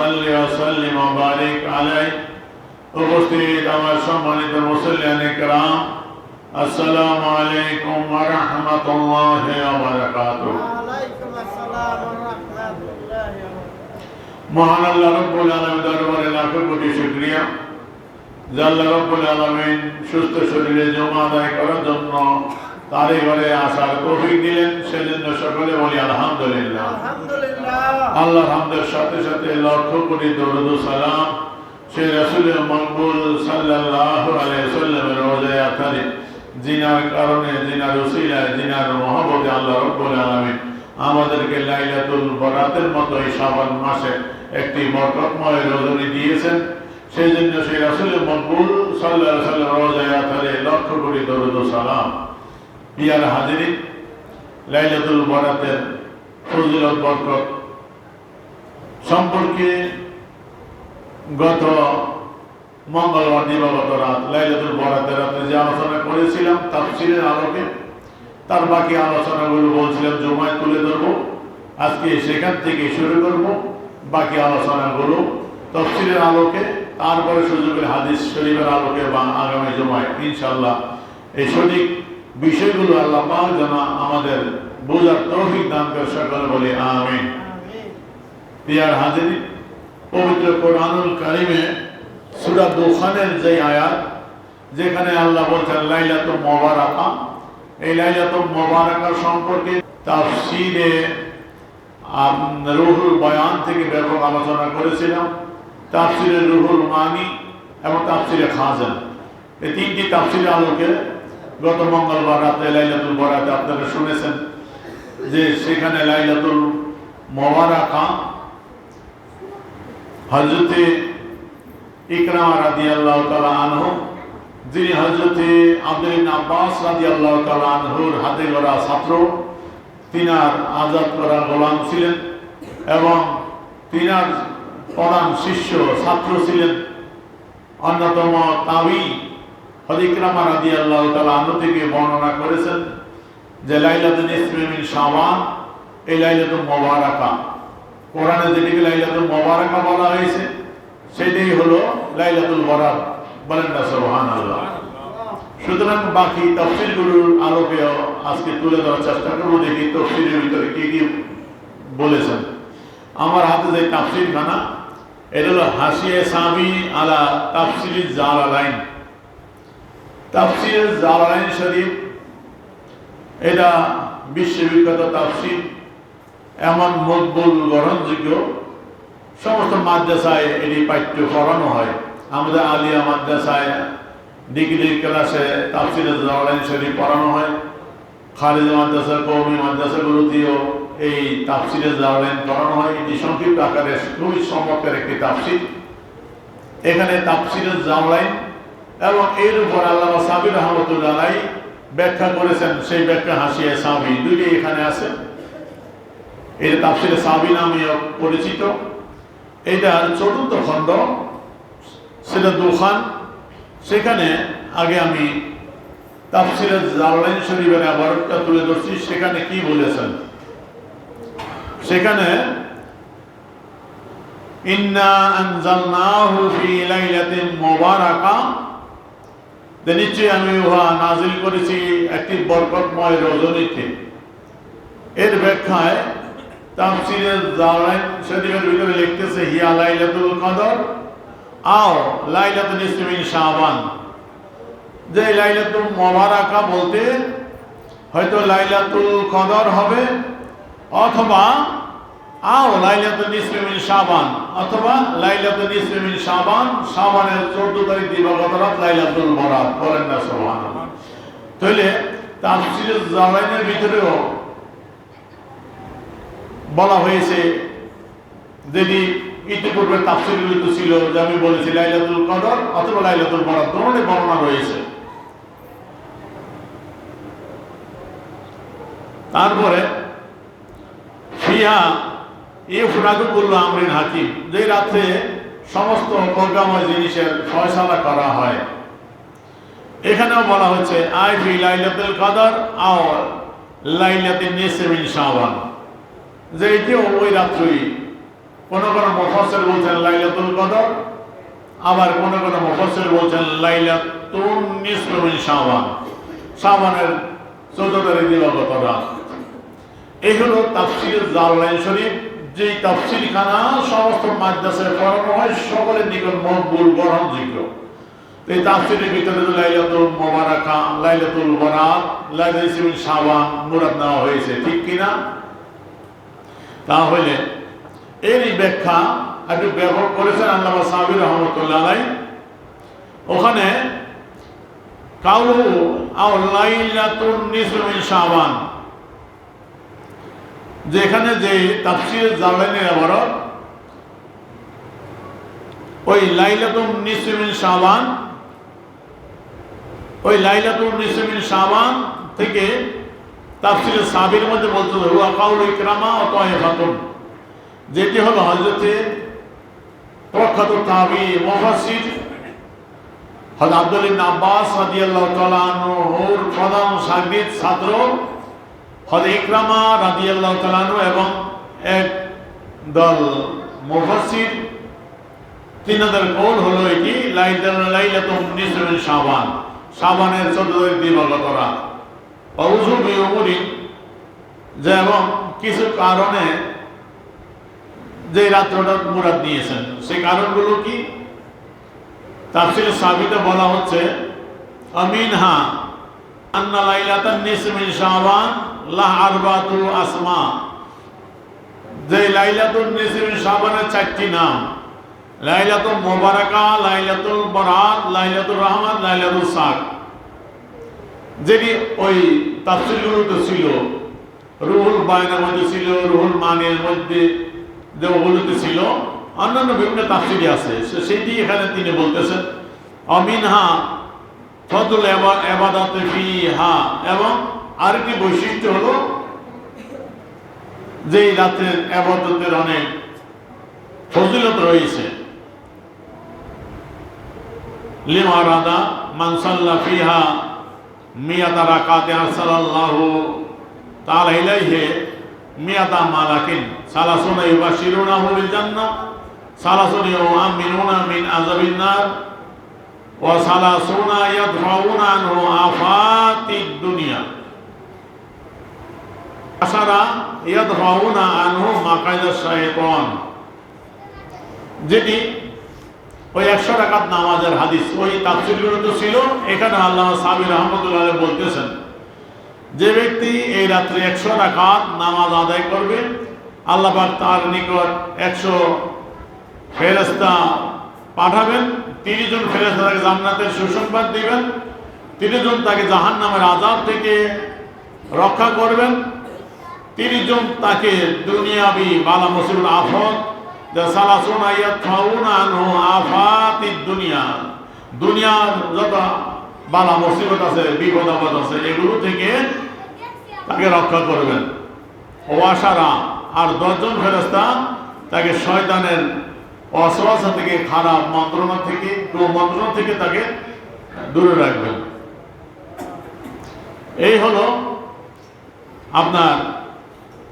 সাল্লি ওয়া সাল্লিম ওয়া বারিক আলাইহি। উপস্থিত আমার সম্মানিত মুসল্লিয়ান কিরাম, আসসালামু আলাইকুম ওয়া রাহমাতুল্লাহি ওয়া বারাকাতুহু। ওয়ালাইকুম আসসালাম ওয়া রাহমাতুল্লাহি ওয়া বারাকাতুহু। মহান আল্লাহ রাব্বুল আলামিনের দরবারে লাখো কোটি শুকরিয়া যে আল্লাহ রাব্বুল আলামিন সুস্থ শরীরে জমা আদায় করার জন্য তার ঘরে আসার তৌফিক দিলেন। সেজন্য সকলে বলি আলহামদুলিল্লাহ। আলহামদুলিল্লাহ। আল্লাহর হামদের সাথে সাথে লক্ষ কোটি দরুদ ও সালাম সেই রাসূলে মকবুল সাল্লাল্লাহু আলাইহি ওয়াসাল্লামের রওজায়ে আতারে, জিনার কারণে, জিনার উসিলায়, জিনার মহব্বতে আল্লাহ রাব্বুল আলামিন আমাদেরকে লাইলাতুল বরাতের মতো এই শাবান মাসে একটি বরকতময় রজনী দিয়েছেন। সেই জন্য সেই রাসূলে মকবুল সাল্লাল্লাহু আলাইহি ওয়াসাল্লাম রওজায়ে আতারে লক্ষ কোটি দরুদ ও সালাম। প্রিয় হাজিরিন, লাইলাতুল বরাতের ফজিলত বরকত সম্পর্কে গত মঙ্গলবার দিবাগত রাত লাইলাতুল বরাতের রাতে যে আলোচনা করেছিলাম তাফসীরের আলোকে, তার বাকি আলোচনাগুলো বলছিলাম জুমায় তুলে ধরব। আজকে সেখান থেকে শুরু করব বাকি আলোচনাগুলো তাফসীরের আলোকে, তারপরে সুযোগের হাদিস শরীফের আলোকে বা আগামী জুমায় ইনশাআল্লাহ এই সঠিক বিষয়গুলো আল্লাহ পাক যেন আমাদের বোঝার তৌফিক দান করে, সকলে বলি আমিন। প্রিয় হাজিরিন, পবিত্র কোরআনুল কারীমে সূরা দুখানের যে আয়াত, যেখানে আল্লাহ বলছেন লাইলাতুল মুবারাকা, এই লাইলাতুল মুবারাকা সম্পর্কে তাফসীরে রুহুল বয়ান থেকে ব্যাপক আলোচনা করেছিলাম। তাফসীরে রুহুল মানি এবং তাফসীরে খাজান, এই তিনটি তাফসীরের আলোকে গত মঙ্গলবার রাতে লাইলাতুল বরাতে আপনারা শুনেছেন যে সেখানে লাইলাতুল মুবারাকা হযরতে ইকরামা রাদিয়াল্লাহু তাআলা আনহু, যিনি হযরতে আব্দুল্লাহ ইবনে আব্বাস রাদিয়াল্লাহু তাআলা আনহুর হাতে গড়া ছাত্র, তিনার আজাদ করা গোলাম ছিলেন এবং তিনার প্রধান শিষ্য ছাত্র ছিলেন অন্যতম তাবী হযরত ইকরামা রাদিয়াল্লাহু তাআলা আনহু থেকে বর্ণনা করেছেন যে লাইলাতুল নিসফি মিন শাবান, এই লাইলাতুল মুবারাকা, কোরআনে যেটিকে লাইলাতুল মুবারাকা বলা হয়েছে সেটাই হলো লাইলাতুল বরাত। বলেন না সুবহানাল্লাহ। সুতরাং বাকি তাফসীরগুলোর আলোকে আজকে তুলে ধরার চেষ্টা করব, দেখি তাফসীরের ভিতরে কি কি বলেছেন। আমার হাতে যে তাফসীর খানা, এটা হলো হাসিয়ে সামি আলা তাফসীরিজ জালালাইন, তাফসীরে জালালাইন শরীফ। এটা বিশ্ববিখ্যাত তাফসীর, এমন মকবুল গ্রহণযোগ্য, সমস্ত মাদ্রাসায় এটি পাঠ্য পড়ানো হয়। আমাদের আলিয়া মাদ্রাসায় ডিগ্রির ক্লাসে তাফসীরে জালালাইন শরীফ পড়ানো হয়। খারিজ মাদ্রাসা, কওমি মাদ্রাসাগুলোতেও এই তাফসীরে জালালাইন পড়ানো হয়। এটি সংক্ষিপ্ত আকারে খুবই চমৎকার একটি তাফসীর। এখানে তাফসীরে জালালাইন এবং এর উপর আল্লামা সাবির রহমতুল্লাহ আলাইহি ব্যাখ্যা করেছেন, সেই ব্যাখ্যা হাসিয়ে সাবি দুইটি এখানে আছে। এর তাফসীরে সাবি নামেও পরিচিত। এটার চতুর্থ খণ্ড, সেটা দুখান। সেখানে আগে আমি তাফসীরে জালালাইন শরীফের ইবারতটা তুলে ধরছি। সেখানে কি বলেছেন? সেখানে ইন্না আনজালনাহু ফি লাইলাতিন মুবারাকা, নিশ্চয়ই আমি উহা নাজিল করেছি একটি বরকতময় রজনীতে। এর ব্যাখ্যায় তাফসীরে জালালাইন শরীফের ভিতরে লিখতেছে হিয়া লাইলাতুল কদর আও লাইলাতুন নিসফি মিন শাবান, যে লাইলাতুল মুবারাকা বলতে হয়তো লাইলাতুল কদর হবে, অথবা আও লাইলাতুন নিসফি মিন শাবান, অথবা লাইলাতুন নিসফি মিন শাবান, শাবানের 14 তারিখ দিবাগত রাত লাইলাতুল বরাত। বলেন না সুবহানাল্লাহ। তাহলে তাফসীরে জালালাইনের ভিতরেও বলা হয়েছে, যদি ইতিপূর্বে তাফসীরগুলো ছিল যে আমি বলেছি লাইলাতুল কদর অথবা লাইলাতুল বরাত, দুটোই বর্ণনা রয়েছে। তারপরে ফিহা ইফরাকু কুল্লু আমরিন হাকিম, যে রাতে সমস্ত প্রজ্ঞাময় জিনিসের ফয়সালা করা হয়। এখানেও বলা হচ্ছে আই ফি লাইলাতুল কদর আও লাইলাতুন নিসফি মিন শাবান, যে এটিও ওই রাত্রি কোন মুফাসসির বলছেন লাইলাতুল কদর, আবার কোন মুফাসসির বলছেন লাইলাতুন নিসফু মিন শাবান, শাবানের 14 তারিখ দিবাগত রাত। এই হলো তাফসীর জালালাইন শরীফ, যেই তাফসীরখানা সমস্ত মাদ্রাসায় পড়ানো হয়, সকলের নিকট মকবুল গ্রহণযোগ্য। এই তাফসীরের ভিতরে লাইলাতুল মুবারাকা, লাইলাতুল বরাত, লাইলাতুল শাবান মুরাদ নেওয়া হয়েছে, ঠিক কিনা? তাহলে এর ব্যাখ্যা একটু ব্যাপক করেছেন আল্লামা সাবির রহমতুল্লাহ আলাইহি। ওখানে কাউলু আও লাইলাতুন নিসফু মিন শাবান, যেখানে যে তাফসীর জালালাইনের ইবারত ওই লাইলাতুন নিসফু মিন শাবান, ওই লাইলাতুন নিসফু মিন শাবান থেকে তাফসীর সাবির মধ্যে বলতে হুয়া কাউলু ইকরামা ওয়া তায়ফাতুন, যেটি হলো হযরতে প্রখ্যাত তাবী মুফাসসির হযরত আব্দুল্লাহ ইবনে আব্বাস রাদিয়াল্লাহু তাআলা আনহুর প্রধান শাগির্দ ছাত্র হযরত ইকরামা রাদিয়াল্লাহু তাআলা আনহু এবং এক দল মুফাসসির, তিনাদের কওল হলো এটি লাইলাতুন নিসফু মিন শাবান, শাবানের 14 দিবাগত রাত। অউযু বিউমুরি, যে এবং কিছু কারণে যে রাত্রটা মুরাদ নিয়েছেন, সেই কারণগুলো কি? তাফসীরে সাবিতে বলা হচ্ছে আমিনহা আন্না লাইলাতান নিসফি মিন শাবান লাহা আরবাতু আসমা, যে লাইলাতুন নিসফি মিন শাবানের 4টি নাম, লাইলাতুল মুবারাকা, লাইলাতুল বরাত, লাইলাতুল রহমান, লাইলাতুল সাক। যেটি ওই তাফসীরগুলোতে ছিল, রুহুল বায়ানের মধ্যে ছিল, রুহুল মানের মধ্যে যেগুলোতে ছিল, অন্যান্য বিভিন্ন তাফসীরে আছে, সেটি এখানে তিনি বলতেছেন আমিনহা ফদল ইবাদাত ফিহা, এবং আরেকটি বৈশিষ্ট্য হলো যে এই রাতের ইবাদতের অনেক ফজিলত রয়েছে। লিমা রাদা মান সাল্লা ফিহা মিয়াতা রাকাতে আরসালাল্লাহু তাআলা ইলাইহি মিয়াতা মালাকিন সালাসুনা ইউবাশিরুনাহু বিল জান্নাহ, সালাসুনা ইউআমিনুনা মিন আযাবিন নার, ওয়া সালাসুনা ইয়াদফাউনা আনহু আফাতিদ দুনিয়া, আশারা ইয়াদফাউনা আনহু মাকাইদাশ শাইতান। যেটি ওই 100 রাকাত নামাজের হাদিস, ওই তাফসীরগুলো তো ছিল। এখানে আল্লামা সাবির রহমতুল্লাহ আলাইহি বলতেছেন, যে ব্যক্তি এই রাত্রে 100 রাকাত নামাজ আদায় করবে, আল্লাহ পাক তার নিকট 100 ফেরেশতা পাঠাবেন। 30 জন ফেরেশতা তাকে জান্নাতের সুসংবাদ দিবেন, 30 জন তাকে জাহান্নামের আযাব থেকে রক্ষা করবেন, 30 জন তাকে দুনিয়াবি বালা মুসিবত আফত, সালাসুনা ইয়াদফাউনা আনহু আফাতিদ দুনিয়া, দুনিয়ার যত বালা মুসিবত আছে, বিপদ আপদ আছে, এগুলো থেকে তাকে রক্ষা করবেন। ওয়াশারা, আর 10 জন ফেরেশতা তাকে শয়তানের ওয়াসওয়াসা থেকে, খারাপ মন্ত্রণা থেকে, কুমন্ত্রণা থেকে তাকে দূরে রাখবেন। এই হলো আপনার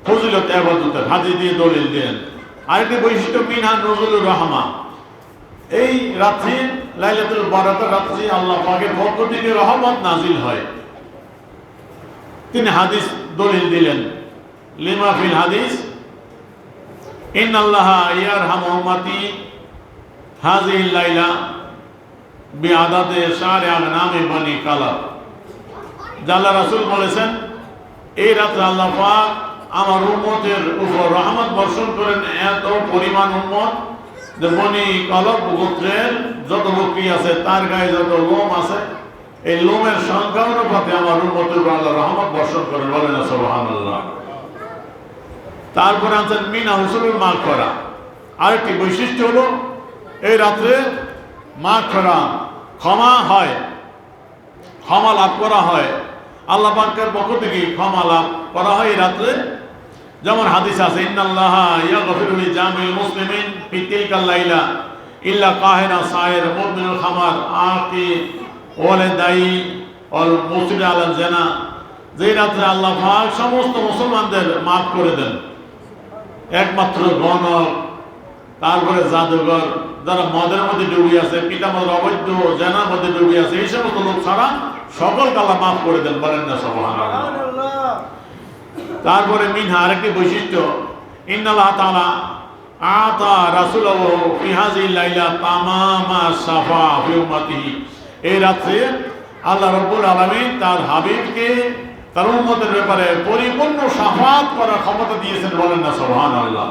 ফজিলত ইবাদতের, হাদিস দিয়ে দলিল দেন। আরেকটি বৈশিষ্ট্য মিনহা নুজুলুর রাহমা, এই রাত্রি লাইলাতুল বারাতের রাত্রি আল্লাহ পাকের পক্ষ থেকে রহমত নাজিল হয়। তিনি হাদিস দলিল দিলেন, লিমা ফিল হাদিস ইন্নাল্লাহা ইয়ারহামু উম্মতি হাযিহিল লাইলা বিআদাদে শারি আগনামি বনি কালাব। আল্লাহ রাসূল বলেছেন, এই রাতে আল্লাহ পাক আমার উম্মতের উপর রহমত বর্ষণ করেন এত পরিমাণ উম্মত যে বনি কালাব গোত্রের যত বকরি আছে, তার গায়ে যত লোম আছে, এই লোমের সংখ্যা অনুপাতে আমার উম্মতের উপর আল্লাহ রহমত বর্ষণ করেন। বলেন না সুবহানাল্লাহ। তারপরে আছেন মিনা হুসুলুল মাগফিরা, আরেকটি বৈশিষ্ট্য হলো এই রাত্রে মাগফিরা, ক্ষমা হয়, ক্ষমা লাভ করা হয়, আল্লাহ পাকের পক্ষ থেকে ক্ষমা লাভ করা হয় এই রাত্রে। যেমন হাদিস আছে, ইন্নাল্লাহা ইয়াগফিরু লিজামিল মুসলিমিন ফি তিলকাল লাইলা ইল্লা কাহিনা সায়ের মুমিনুল খামার আকি ওয়ালিদাই ওয়াল মুসিদ আলা জানা, যে রাত্রে আল্লাহ পাক সমস্ত মুসলমানদের মাফ করে দেন, একমাত্র গণক তারপরে জাদুঘর, যারা মদের মধ্যে ডুবে আছে, পিতামাতার অবৈধ জেনার মধ্যে ডুবে আছে, এই সমস্ত লোক ছাড়া সকলকে আল্লাহ মাফ করে দেন, বলেন না সুবহানাল্লাহ। তারপরে মিনহা আরেকটি বৈশিষ্ট্য, ইন্নাল্লাহ তাআলা আতা রাসূলাহু ফি হাযিহিল লাইলা তামামা শাফা ফি উম্মতিহি। এই রাত্রে আল্লাহ রাব্বুল আলামিন তার হাবিবকে তার উম্মতের ব্যাপারে পরিপূর্ণ শাফাত করার ক্ষমতা দিয়েছেন, বলেন না সুবহানাল্লাহ।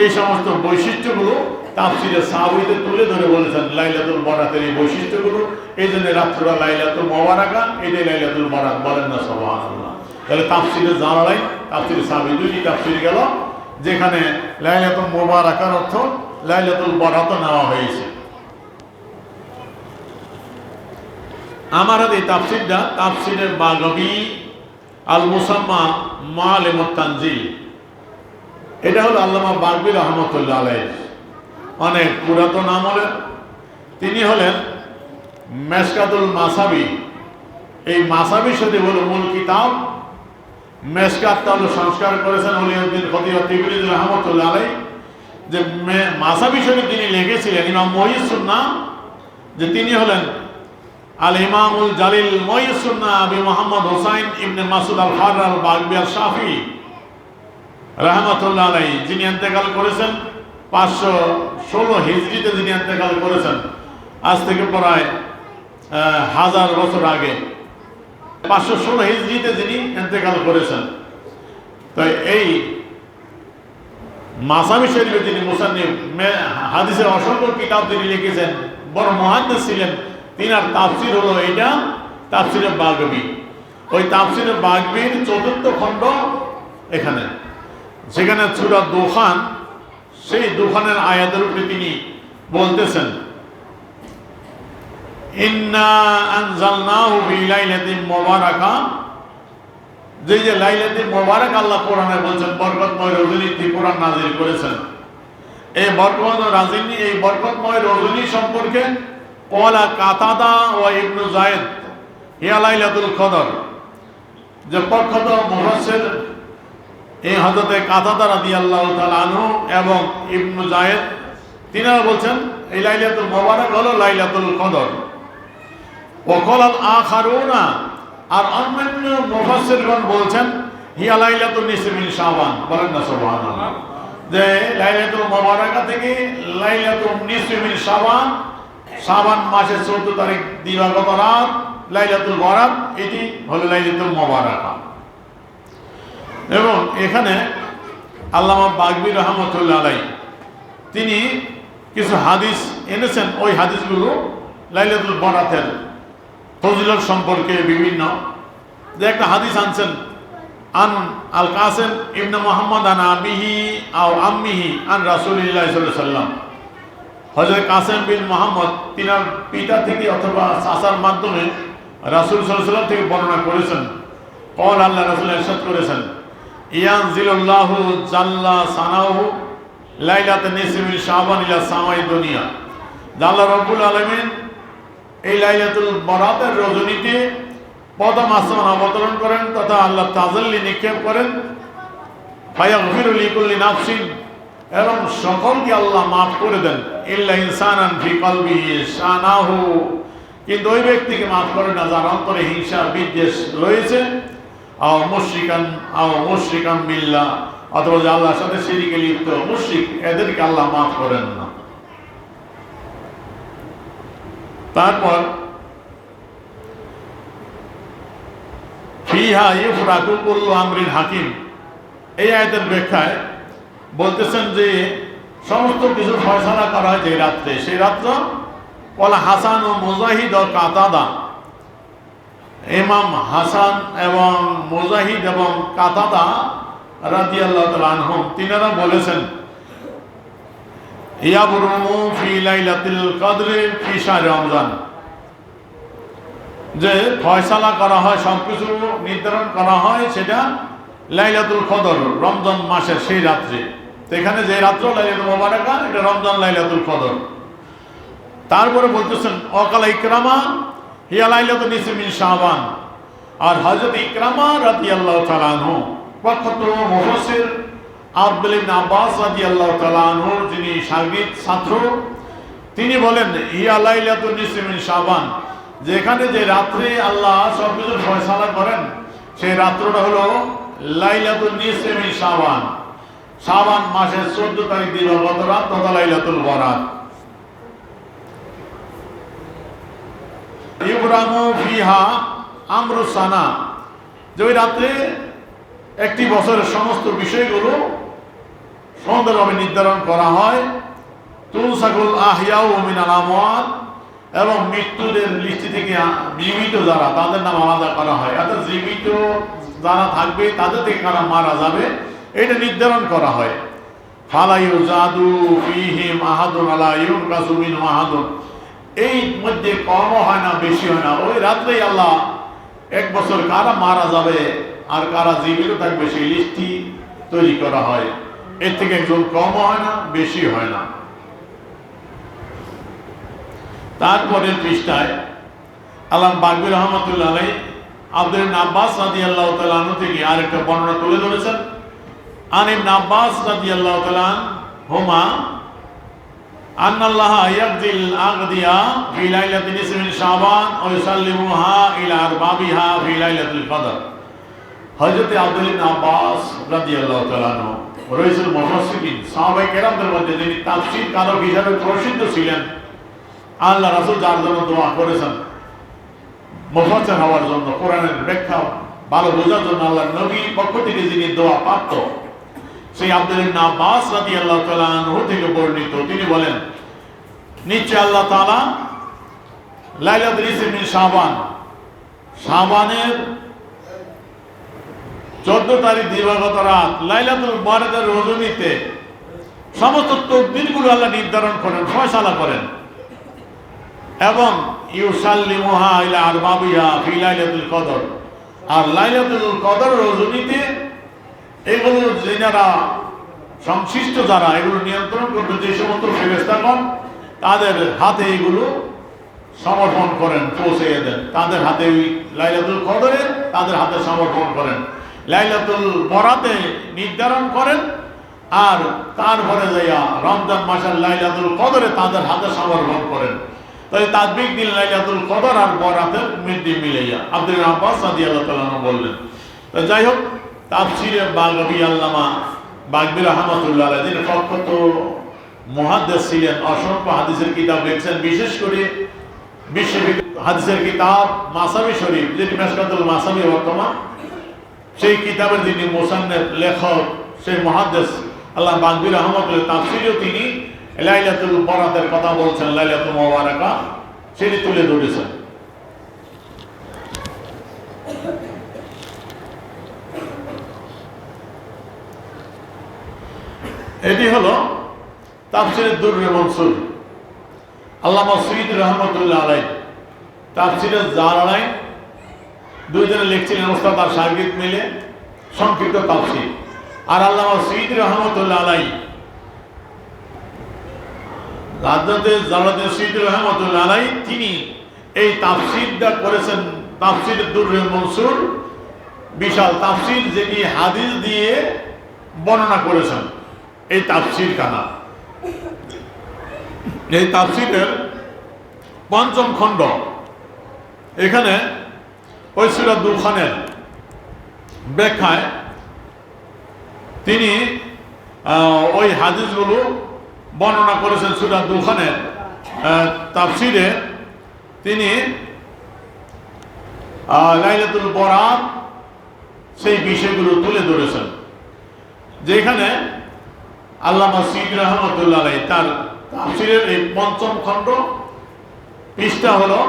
এই সমস্ত বৈশিষ্ট্যগুলো তাফসীরে সাহাবীদের তুলে ধরে বলেছেন লাইলাতুল বরাতের এই বৈশিষ্ট্যগুলো, এই জন্য রাত্রটা লাইলাতুল মুবারাকা, এটাই লাইলাতুল বরাত, বলেন না সুবহানাল্লাহ। তাহলে তাফসীরে জালালাইন, তাফসীরে সাহাবী, দুইটি তাফসীর গেল, যেখানে লাইলাতুল মুবারাকার অর্থ লাইলাতুল বরাত নেওয়া হয়েছে। আমার এই তাফসীরটা তাফসীরে বাগাবী আল মুসাম্মা মাআলিমুত তানজিল, এটা হলো আল্লামা বাগবী রহমতুল্লাহ আলাইহি, অনেক পুরাতন আমলের। তিনি হলেন মেশকাতুল মাসাবি। এই মাসাবি শরীফ হলো মূল কিতাব। মেশকাতটা হলো সংস্কার করেছেন ওলিউদ্দিন খতিব তিবরিজি রহমতুল্লাহ আলাইহি। যে মাসাবি শরীফ তিনি লিখেছিলেন ইমাম মুহইয়িস সুন্নাহ, যে তিনি হলেন আল ইমামুল জালিল মুহইয়িস সুন্নাহ আবি মুহাম্মদ হুসাইন ইবনে মাসুদ আল ফারর আল বাগবী আল শাফি রহমতুল্লাহ আলাইহি, যিনি ইন্তেকাল করেছেন 516 হিজরিতে, যিনি ইন্তেকাল করেছেন আজ থেকে প্রায় 1000 বছর আগে, 516 হিজরিতে যিনি ইন্তেকাল করেছেন। তো এই মাসাবি শরীফে যিনি মুসান্নিফ, হাদিসের অসংখ্য কিতাব তিনি লিখেছেন, বড় মুহাদ্দিস ছিলেন। তিনার তাফসীর হলো এটা তাফসীরে বাগবী। ওই তাফসীরে বাগবীর 4th খণ্ড এখানে, সেখানে সূরা দুখান, সেই দুখানের আয়াতের উপরে তিনি বলতেছেন ইন্না আনজালনাহু ফি লাইলাতিন মুবারাকা, যে লাইলাতুল মুবারাক আল্লাহ কোরআনে বলছেন বরকতময় রজনীতে কোরআন নাযিল করেছেন। এই বরকতময় রজনী সম্পর্কে ওয়ালা কাতাদা ওয়া ইবনু যায়েদ হিয়া লাইলাতুল কদর, যে প্রখ্যাত মুফাসসির এই হযরতে কাতাদা রাদিয়াল্লাহু তাআলা আনহু এবং ইবনু যায়েদ, তিনারা বলছেন এই লাইলাতুল মুবারাক হলো লাইলাতুল কদর। ওয়াকাল আল আখারুনা, আর অন্যান্য মুফাসসিরগণ বলছেন হিয়া লাইলাতুন নিসফি মিন শাবান, বলেন না সুবহানাল্লাহ। যে লাইলাতুল মুবারাকা থেকে লাইলাতুন নিসফি মিন শাবান, শাবান মাসের 14 তারিখ দিবাগত রাত লাইলাতুল বরাত, এটি হলো লাইলাতুল মুবারাকা। এবং এখানে আল্লামা বাগবী রহমতুল্লাহ আলাইহি তিনি কিছু হাদিস এনেছেন। ওই হাদিসগুলো লাইলাতুল বরাতের ফজিলত সম্পর্কে বিভিন্ন, যে একটা হাদিস আনছেন আন আল কাসিম ইবনে মুহাম্মদ আন আবিহি আও আম্মিহি আন রাসূলিল্লাহ সাল্লাল্লাহু আলাইহি ওয়াসাল্লাম, হযরত কাসিম বিন মুহাম্মদ তিনার পিতা থেকে অথবা চাচার মাধ্যমে রাসূল সাল্লাল্লাহু আলাইহি ওয়াসাল্লাম থেকে বর্ণনা করেছেন। কল, আল্লাহ রাসূল ইরশাদ করেছেন ইয়ানজিলুল্লাহু জাল্লা সানাহু লাইলাতুন নিসফি মিন শাবান ইলা সামাই দুনিয়া, আল্লাহ রাব্বুল আলামিন এই লাইলাতুল বরাতের রজনীতে প্রথম আসমান অবতরণ করেন তথা আল্লাহ তাজাল্লি নিক্ষেপ করেন। ফায়াগফিরু লিকুল্লি নাফসিন, এবং সকলকে আল্লাহ মাফ করে দেন। ইল্লা ইনসানান ফি কলবিহি শানাহু, কিন্তু ওই ব্যক্তিকে মাফ করে না যার অন্তরে হিংসা বিদ্বেষ রয়েছে। আও মুশরিকান বিল্লাহ, অথবা যে আল্লাহর সাথে শিরকে লিপ্ত মুশরিক, এদেরকে আল্লাহ মাফ করেন না। তারপর ফিহা ইফরাকু কুল্লু আমরিন হাকিম, এই আয়াতের ব্যাখ্যায় বলতেছেন যে সমস্ত কিছু ফয়সালা করা হয় যে রাত্রে, সেই রাত্র ওয়ালা হাসান ও মুজাহিদ ও কাতাদা, ইমাম হাসান এবং মুজাহিদ এবং কাতাদা রাদিয়াল্লাহু তাআলা আনহুম তিনারা বলেছেন ইয়াবরুমু ফি লাইলাতুল কদরি ফি শাহর রমজান, যে ফয়সালা করা হয়, সবকিছু নির্ধারণ করা হয় সেটা লাইলাতুল কদর, রমজান মাসের সেই রাত্রে। তো এখানে যে রাত্র লাইলাতুল মুবারাকা, এটা রমজান লাইলাতুল কদর। তারপরে বলতেছেন ওয়াকাল ইকরামা হিয়া লাইলাতুন নিসফি মিন শাবান, আর হযরত ইকরামা রাদিয়াল্লাহু তাআলা আনহু প্রখ্যাত মুফাসসির আব্দুল্লাহ ইবনে আব্বাস রাদিয়াল্লাহু তাআলা আনহুর যিনি শাগিদ ছাত্র, তিনি বলেন হিয়া লাইলাতুন নিসফি মিন শাবান, যেখানে যে রাত্রে আল্লাহ সবকিছু ফয়সালা করেন সেই রাত্রটা হলো লাইলাতুন নিসফি মিন শাবান। শাবান মাসের 14 তারিখ দিবাগত রাত তথা লাইলাতুল বরাত। ইবরামু ফিহা আমরু সানা, যে ওই রাত্রে একটি বছরের সমস্ত বিষয়গুলো সুন্দরভাবে নির্ধারণ করা হয়। তুলসাকুল আহিয়াউ মিনাল আমওয়াত, এবং মৃত্যুদের লিস্টি থেকে জীবিত যারা তাদের নাম আলাদা করা হয়, অর্থাৎ জীবিত যারা থাকবে তাদের থেকে কারা মারা যাবে এটা নির্ধারণ করা হয়। ফালা ইউজাদু ফীহিম আহাদুন আলা ইউনকাসু মিনহু আহাদুন, এই মধ্যে কমও হয় না বেশি হয় না, ওই রাত্রেই আল্লাহ এক বছর কারা মারা যাবে আর কারা জীবিত থাকবে সেই লিস্টটি তৈরি করা হয়। এর থেকে একজন কম হয় না বেশি হয় না। তারপরের পৃষ্ঠায় আল্লাহ বাগবী রহমাতুল্লাহ আলাইহি আব্দুল্লাহ ইবনে আব্বাস রাদিয়াল্লাহু তাআলা আনহু থেকে আরেকটা বর্ণনা তুলে ধরেছেন। আন ইবনে আব্বাস রাদিয়াল্লাহু তাআলা হুমা আন্নাল্লাহা ইয়াকদিল আগদিয়া ফি লাইলাতিন নিসফি মিন শাবান ওয়া ইউসাল্লিমুহা ইলা আরবাবিহা ফি লাইলাতুল কদর। হযরত আব্দুল্লাহ ইবনে আব্বাস রাদিয়াল্লাহু তাআলা আনহু রাইসুল মুফাসসিরিন সাহাবায়ে কেরামদের মধ্যে যিনি তাফসীর কারক হিসেবে প্রসিদ্ধ ছিলেন, আল্লাহ রাসূল যার জন্য দোয়া করেছেন মুফাসসির হওয়ার জন্য, কোরআনের ব্যাখ্যা ভালো বোঝার জন্য আল্লাহর নবীর পক্ষ থেকে যিনি দোয়া প্রাপ্ত, সেই আব্দুল্লাহ ইবনে আব্বাস রাদিয়াল্লাহু তাআলা আনহু থেকে বর্ণিত। তিনি বলেন নিশ্চয় আল্লাহ তাআলা লাইলাতুল নিসফি মিন শাবান, শাবানের 14 তারিখ দিবাগত রাত লাইলাতুল বরাতের রজনীতে সমস্ত তকদিরগুলো আল্লাহ নির্ধারণ করেন, ফয়সালা করেন, এবং ইউসাল্লিমুহা ইলা আরবাবিহা ফি লাইলাতুল কদর, আর লাইলাতুল কদর রজনীতে এগুলো যারা সংশ্লিষ্ট যারা এগুলো নিয়ন্ত্রণ করবে যে সমস্ত ফেরেশতাগণ তাদের হাতে এগুলো সমর্পণ করেন, পৌঁছে দেন তাদের হাতে, ওই লাইলাতুল কদরে তাদের হাতে সমর্পণ করেন, লাইলাতুল বরাতে নির্ধারণ করেন, আর তারপরে যাইয়া রমজান মাসের লাইলাতুল কদরে তাদের হাতে সমর্পণ করেন। তাই তাদবিক দিন লাইলাতুল কদর আর বরাতের মধ্যে মিলাইয়া আব্দুল্লাহ ইবনে আব্বাস রাদিয়াল্লাহু তাআলা আনহু বললেন। তো যাই হোক, তাফসীরে বাগবী আল্লামা বাগবী রাহমাতুল্লাহ আলাইহি যিনি প্রখ্যাত মুহাদ্দিস ছিলেন, অসংখ্য হাদিসের কিতাব লিখছেন, বিশেষ করে বিশ্ববিখ্যাত হাদিসের কিতাব মাসাবি শরীফ যেটি মিশকাতুল মাসাবি বর্তমান, সেই কিতাবের যিনি মুসান্নিফ লেখক সেই মুহাদ্দিস আল্লাহ বাগবী রাহমাতুল্লাহ তাফসীরেও তিনি লাইলাতুল বরাতের কথা বলছেন, লাইলাতুল মুবারাকা সেটি তুলে ধরেছেন। এটি হলো তাফসীরে দুররে মনসুর, আল্লামা সুয়ুতী রহমাতুল্লাহ আলাইহি তাফসীরে জালালাইন দুইজনে লিখছিলেন, ওস্তাদ আর শাগির্দ মিলে সংক্ষিপ্ত তাফসীর। আর আল্লামা সুয়ুতী রহমাতুল্লাহ আলাইহি রহমাতুল্লাহ আলাইহি তিনি এই তাফসীরটা করেছেন, তাফসীরে দুররে মনসুর, বিশাল তাফসীর যেটি হাদিস দিয়ে বর্ণনা করেছেন। এই তাফসীর কানা, এই তাফসীরের ৫ম খণ্ড, এখানে ওই সূরা দুখানের ব্যাখ্যায় তিনি ওই হাদিসগুলো বর্ণনা করেছেন। সূরা দুখানের তাফসীরে তিনি লাইলাতুল বরাত সেই বিষয়গুলো তুলে ধরেছেন, যেখানে আল্লামা সুয়ুতী রহমাতুল্লাহ আলাইহি তার তাফসীরের এই ৫ম খণ্ড, পৃষ্ঠা হলো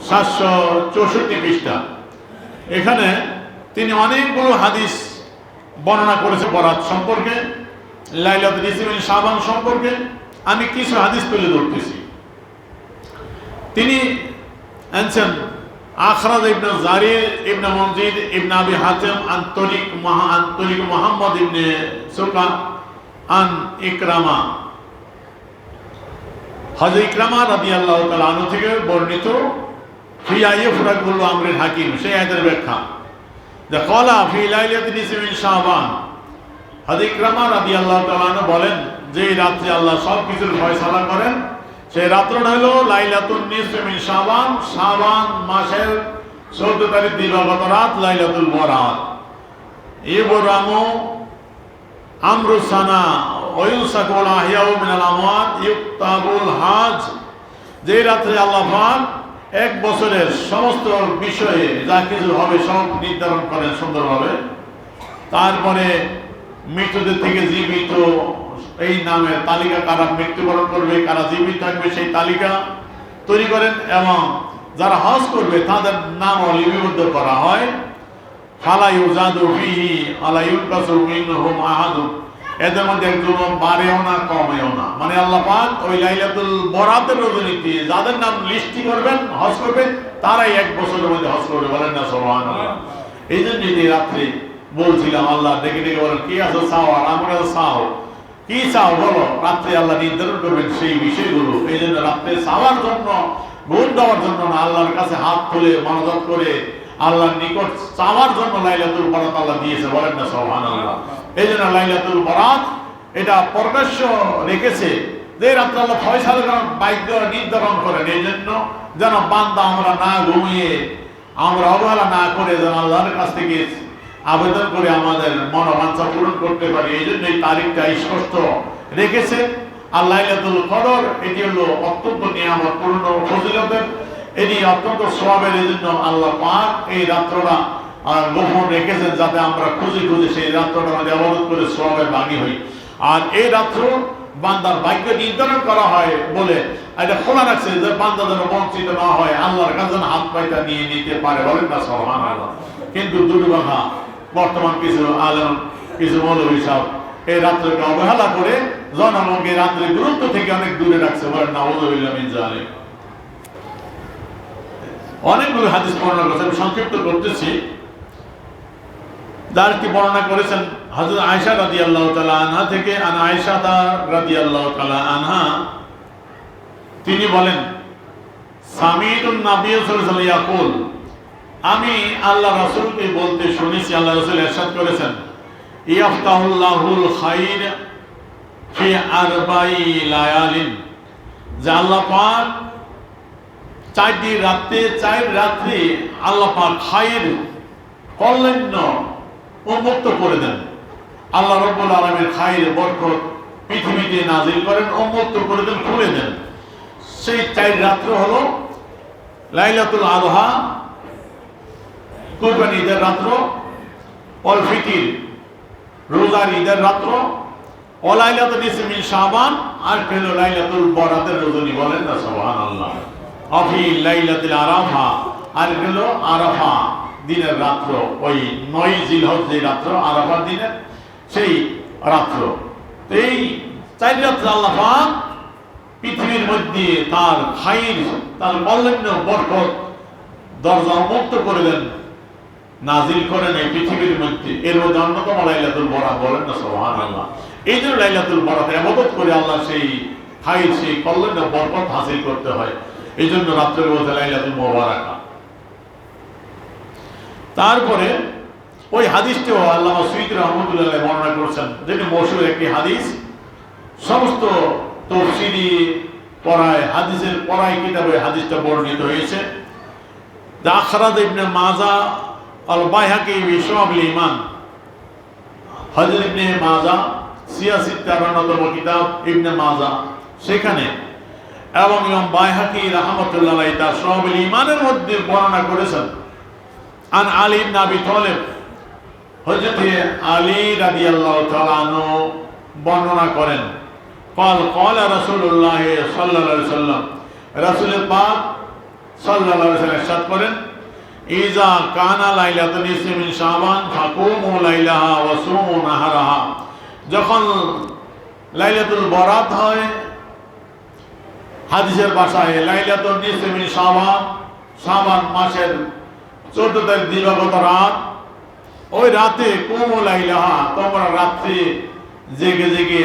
৭৬৪ পৃষ্ঠা। এখানে তিনি অনেকগুলো হাদিস বর্ণনা করেছেন বরাত সম্পর্কে, লাইলাতুল নিসফি মিন শাবান সম্পর্কে। আমি কিছু হাদিস তুলে ধরতেছি। তিনি আনছেন আখরাজ ইবনে জারির ইবনে মুনজির ইবনে আবি হাতিম আন তরিক মুহাম্মদ ইবনে সুকা আন ইকরামা, হযরত ইকরামা রাদিয়াল্লাহু তাআলা আনহু থেকে বর্ণিত, ফি আইফরাকুল আমরিল হাকিম, সেই আয়াতের ব্যাখ্যা, যে ক্বালা ফি লাইলাতিন নিসফি মিন শাবান, হযরত ইকরামা রাদিয়াল্লাহু তাআলা আনহু বলেন যে রাত্রে আল্লাহ সব কিছুর ফয়সালা করেন সেই রাত্রটা হলো লাইলাতুন নিসফি মিন শাবান, শাবান মাসের 14 তারিখ দিবাগত রাত লাইলাতুল বরাত। ইবরামু আমরু সানা ওয়ুসাকুল আহিয়াউ মিনাল আমওয়াত ইউক্তাবুল হাজ। যে রাত্রে আল্লাহ পাক এক বছরের সমস্ত বিষয়ে যা কিছু হবে সব নির্ধারণ করেন সুন্দরভাবে। তারপরে মৃতদের থেকে জীবিত এই নামের তালিকা, কারা মৃত্যুবরণ করবে কারা জীবিত থাকবে সেই তালিকা তৈরি করেন এবং যারা হজ করবে তাদের নাম লিপিবদ্ধ করা হয়। ফালা ইউজাদু ফিহি আলা ইউনকাসু মিনহুম আহাদুন, এদের মধ্যে একজন বাড়েও না কমেও না। মানে আল্লাহ পাক ওই লাইলাতুল বরাতের রজনীতে যাদের নাম লিস্টি করবেন হজ করবে তারাই এক বছরের মধ্যে হজ করবে, বলেন না সুবহানাল্লাহ। এই জন্য এই রাত্রে বলছিলাম আল্লাহ ডেকে ডেকে বলেন কি আছে চাও, আর আমরা চাও কি চাও বলো, রাত্রে আল্লাহ নির্ধারণ করবেন সেই বিষয়গুলো। এই জন্য রাত্রে চাওয়ার জন্য, গুণ দেওয়ার জন্য না, আল্লাহর কাছে হাত তুলে মনোযোগ করে আল্লাহর নিকট চাওয়ার জন্য লাইলাতুল বরাত আল্লাহ দিয়েছে, বলেন না সুবহানাল্লাহ। এই জন্য লাইলাতুল বরাত এটা প্রকাশ্য রেখেছে যে রাত্রে আল্লাহ ফয়সালা করেন, ভাগ্য নির্ধারণ করেন। এই জন্য যেন বান্দা আমরা না ঘুমিয়ে, আমরা অবহেলা না করে যেন আল্লাহর কাছ থেকে আবেদন করে আমাদের মনোবাঞ্ছা পূরণ করতে পারি। এই জন্য এই তারিখটা স্পষ্ট রেখেছে। আর লাইলাতুল কদর এটি হলো অত্যন্ত নিয়ামতপূর্ণ ফজিলতের, এটি অত্যন্ত সওয়াবের। এই জন্য আল্লাহ পাক এই রাত্রটা গোপন রেখেছেন যাতে আমরা খুঁজে খুঁজে সেই রাত্রটা আমাদের ইবাদত করে সওয়াবের ভাগী হই। আর এই রাত্র বান্দার ভাগ্য নির্ধারণ করা হয় বলে এটা খোলা রাখছে যে বান্দা যেন বঞ্চিত না হয়, আল্লাহর কাছে হাত পাইটা নিয়ে নিতে পারে, বলেন না সুবহানাল্লাহ। কিন্তু দুর্ভাগ্য বর্তমান কিছু আলেম, কিছু মৌলভী সাহেব এই রাত্রকে অবহেলা করে জনগণকে রাত্রের গুরুত্ব থেকে অনেক দূরে রাখছে, বলেন নাউযুবিল্লাহ মিন যালিক। অনেকগুলো হাদিস বর্ণনা করেছেন, আমি সংক্ষিপ্ত করতেছি। যার কি বর্ণনা করেছেন হযরত আয়েশা রাদিয়াল্লাহু তাআলা আনহা থেকে, আয়েশা রাদিয়াল্লাহু তাআলা আনহা তিনি বলেন সামিতুন নবী সাল্লাল্লাহু আলাইহি ওয়াসাল্লাম ইয়াকুল, আমি আল্লাহ রাসূলকে বলতে শুনেছি, আল্লাহ রাসূল ইরশাদ করেছেন ইয়াফতাহুল্লাহুল খাইর ফি আরবাই লায়ালিন, যে আল্লাহ পাক 4 রাত্রি আল্লাহ পাক খাইর কল্যাণ উন্মুক্ত করে দেন। আল্লাহ রাব্বুল আলামিন খাইর বরকত পৃথিবীতে নাজিল করেন, উন্মুক্ত করে দেন, খুলে দেন। সেই 4 রাত্র হলো লাইলাতুল আযহা কুরবানি ঈদের রাত্র, অল ফিতির রোজার ঈদের রাত্র, ও লাইলাতুল নিসফি মিন শাবান, আর হলো লাইলাতুল বরাতের রজনী, বলেন না সুবহানাল্লাহ। আফি লাইলাতুল আরাফা, আর হলো আরাফা দিনের রাত্র, ওই 9 জিলহজ যে রাত্র আরাফার দিনের সেই রাত্র। এই 4 রাত্র আল্লাহ পাক পৃথিবীর মধ্যে তার খাইর, তার কল্যাণ বরকত দরজা উন্মুক্ত করে দেন, নাজিল করেন এই পৃথিবীর মধ্যে। এর মধ্যে অন্যতম লাইলাতুল বরাত, বলেন না সুবহানাল্লাহ। এই জন্য লাইলাতুল বরাত ইবাদত করে আল্লাহ সেই খাইর, সেই কল্যাণ বরকত হাসিল করতে হয়। এই জন্য রাত্রের মধ্যে লাইলাতুল মুবারাকা। তারপরে ওই হাদিসটিও আল্লামা সুয়ুতী রাহমাতুল্লাহ আলাইহি বর্ণনা করেছেন, যেটি মশহুর একটি হাদিস। সমস্ত তাফসীরি পড়ায়, হাদিসের পড়ায় কিতাবে হাদিসটা বর্ণিত হয়েছে। আখরাজ ইবনে মাজা আল বাইহাকি বিশুআবুল ঈমান, হযরত ইবনে মাজা সিয়াসিত্তার অন্যতম কিতাব ইবনে মাজা, সেখানে এবং ইমাম বাইহাকি রাহমাতুল্লাহ আলাইহি তার শুআবুল ঈমানের মধ্যে বর্ণনা করেছেন আন আলী ইবনে আবি তালিব, হযরত আলী রাদিয়াল্লাহু তাআলা আনহু বর্ণনা করেন قال رسول الله صلى الله عليه وسلم, রাসূল পাক সাল্লাল্লাহু আলাইহি ওয়াসাল্লাম ইরশাদ করেন ইজা কানা লাইলাতুন নিসফি মিন শাবান ফাকুমু লাইলাহা ওয়া সুমু নাহারাহা, যখন লাইলাতুল বরাত হয়, হাদিসের ভাষায় লাইলাতুন নিসফি মিন শাবান, শাবান মাসের 14 তারিখ দিবাগত রাত, ওই রাতে কুমু লাইলাহা, তোমরা রাত্রি জেগে জেগে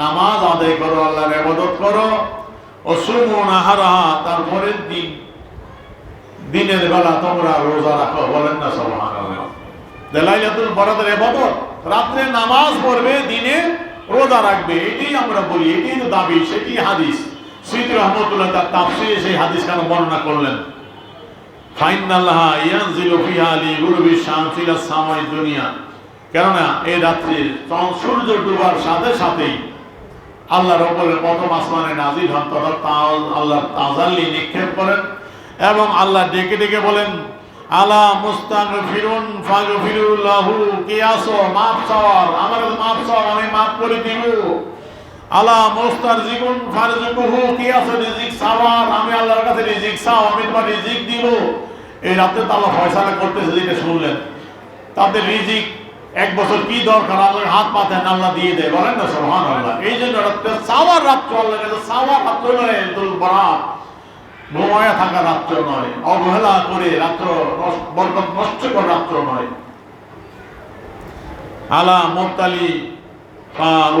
নামাজ আদায় করো, আল্লাহর ইবাদত করো, ও সুমু নাহারাহা, তারপরের দিনের বেলা তোমরা রোজা রাখো, বলেন না সুবহানাল্লাহ। যে লাইলাতুল বরাতের ইবাদত, রাত্রে নামাজ পড়বে, দিনে রোজা রাখবে, এটাই আমরা বলি, এটাই তো দাবি, সেটি হাদিস। সৈয়দ রহমতুল্লাহ তার তাফসীরে সেই হাদিস কেন বর্ণনা করলেন, ফাইনাল্লাহা ইয়ানজিলু ফিহা লিগুরুবি শামসি ইলা সামাই দুনিয়া, কেননা এই রাত্রে সূর্য ডুবার সাথে সাথেই আল্লাহ রব্বুল প্রথম আসমানে নাজিল হন, তথা আল্লাহ তাজাল্লি নিক্ষেপ করেন এবং আল্লাহ ডেকে ডেকে বলেন, আলা মুস্তাগফিরুন ফাগফিরুল্লাহু, কি আসো মাফ চাওয়ার, আমার মাফ চাও, আমি মাফ করে দিব। আলা মুস্তারজিকুন ফারজুকুহু, কি আছে রিজিক চাওয়ার, আমি আল্লাহর কাছে রিজিক চাও, আমি তোমার রিজিক দিব। এই রাতে তো আল্লাহ ফয়সালা করতেছে, যেটা শুনলেন, তাদের রিজিক এক বছর কি দরকার, আল্লাহর হাত পাতেন, আল্লাহ দিয়ে দেয়, বলেন না সুবহানাল্লাহ। এই জন্য রাত্রে চাওয়ার রাত্র, আল্লাহর কাছে চাওয়ার রাত্র নয়, ঈদুল বরাত ঘুমায়া থাকা রাত্র নয়, অবহেলা করে রাত্র বরকত নষ্ট করা রাত্র নয়। আলা মুবতালি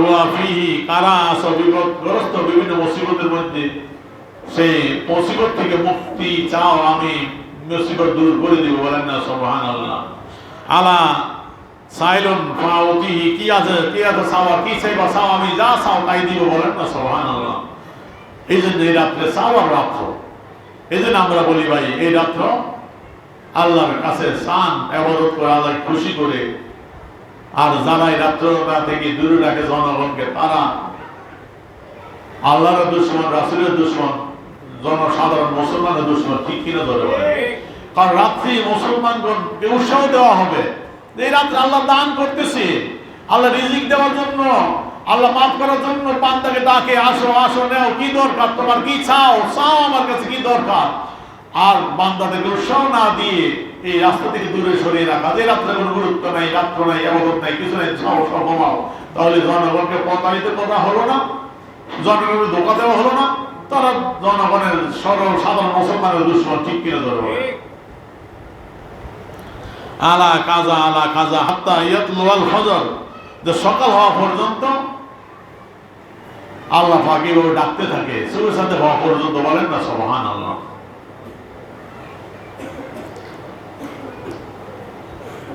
ওয়া ফিহি, কারা আস বিপদগ্রস্ত বিভিন্ন মুসিবতের মধ্যে, সেই মুসিবত থেকে মুক্তি চাও, আমি মুসিবত দূর করে দিব, বলেন না সুবহানাল্লাহ। আলা সাইলুন ফাউতিহি, কি আছে চাওয়ার, কি চাইবা চাও, আমি যা চাও তাই দিব, বলেন না সুবহানাল্লাহ। এই জন্য এই রাত্রে চাওয়ার রাত্র। এই জন্য আমরা বলি ভাই, এই রাত্র আল্লাহর কাছে চান, ইবাদত করে, আল্লাহ খুশি করে। আর যারা এই রাত্রটা থেকে দূরে রাখে জনগণকে, তারা আল্লাহর দুশমন, রাসূলের দুশমন, জনসাধারণ মুসলমানের দুশমন, ঠিক কিনা ধরে বলে। কারণ রাত্রি মুসলমানগণকে উৎসাহ দেওয়া হবে, এই রাত্রে আল্লাহ দান করতেছে, আল্লাহ রিজিক দেওয়ার জন্য, আল্লাহ মাফ করার জন্য বান্দাকে ডাকে, আসো আসো, নেও, কি দরকার তোমার, কি চাও চাও আমার কাছে, কি দরকার। আর বান্দাদেরকে উৎসাহ না দিয়ে এই রাস্তা থেকে দূরে সরিয়ে রাখা, যে রাত্রে কোনো গুরুত্ব নাই, রাত্র নাই, ইবাদত নাই, কিছু নাই, চাও সব কমাও, তাহলে জনগণকে প্রতারিত করা হলো না, জনগণকে ধোঁকা দেওয়া হলো না, তারা জনগণের সরল সাধারণ মুসলমানের দুশমন, ঠিক কিনা ধরবে। আলা কাজা হাত্তা ইয়াতলুল ফজর, যে সকাল হওয়া পর্যন্ত আল্লাহ পাক এইভাবে ডাকতে থাকে, সূর্য সাথে হওয়া পর্যন্ত, বলেন না সুবহানাল্লাহ।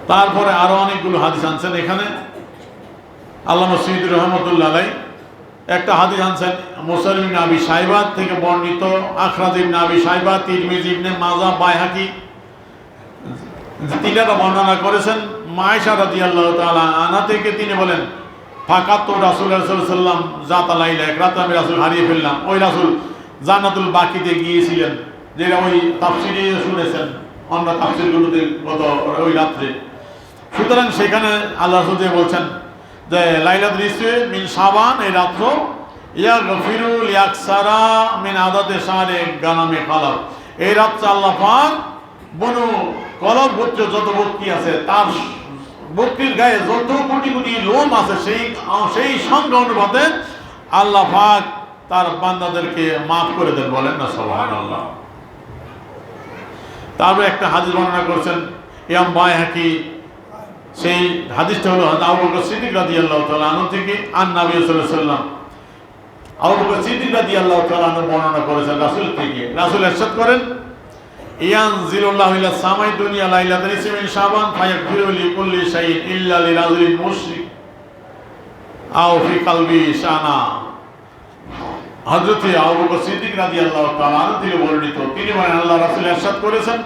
তারপরে আরো অনেকগুলো হাদিস আনছেন এখানে। আল্লামা সৈয়দ রহমতুল্লাহ আলাইহি একটা হাদিস আনছেন মুসলিম ইবনে আবি শাইবা থেকে বর্ণিত, আখরাজ ইবনে আবি শাইবা, তিরমিজি, ইবনে মাজাহ, বাইহাকি, তিনারা বর্ণনা করেছেন। আয়েশা রাদিয়াল্লাহু তাআলা আনহা থেকে তিনি বলেন, ফাকাতু রাসূলুল্লাহ সাল্লাল্লাহু আলাইহি ওয়াসাল্লাম যাতা লাইলা, এক রাতে আমি রাসূল হারিয়ে ফেললাম। ওই রাসূল জান্নাতুল বাকিতে গিয়েছিলেন, যেটা ওই তাফসীরে শুনেছেন, অন্য তাফসীরগুলোতে গত ওই রাত্রে। সুতরাং সেখানে আল্লাহ রাসূল যে বলছেন যে লাইলাতুল নিসফি মিন শাবান, এই রাত্র ইয়াগফিরু লিয়াকসারা মিন আদাদে শারে গানামে কালাব, এই রাত্রে আল্লাহ পাক বনু কলব গোত্র যত বকরি আছে, তার বকরির গায়ে যত কোটি কোটি লোম আছে, সেই সংখ্যা অনুপাতে আল্লাহ পাক তার বান্দাদেরকে মাফ করে দেন, বলেন না সুবহানাল্লাহ। তারপর একটা হাদিস বর্ণনা করেছেন ইমাম বাইহাকি, সেই হাদিসটা হলো আবু বকর সিদ্দিক রাদিয়াল্লাহু তাআলা আনহু থেকে, আন নবী সাল্লাল্লাহু আলাইহি ওয়াসাল্লাম, আবু বকর সিদ্দিক রাদিয়াল্লাহু তাআলা আনহু বর্ণনা করেছেন রাসূল থেকে। রাসূল ইরশাদ করেন, ইয়ানজিলুল্লাহু ইলা সামাই দুনিয়া লাইলাতুল নিসফি মিন শাবান ফায়াগফিরু লিকুল্লি শাইইন ইল্লা লিরাজুলিন মুশরিক আও ফি কলবি শানা। হযরত আবু বকর সিদ্দিক রাদিয়াল্লাহু তাআলা আনহু থেকে বর্ণিত, তিনি বলেন আল্লাহ রাসূল ইরশাদ করেছেন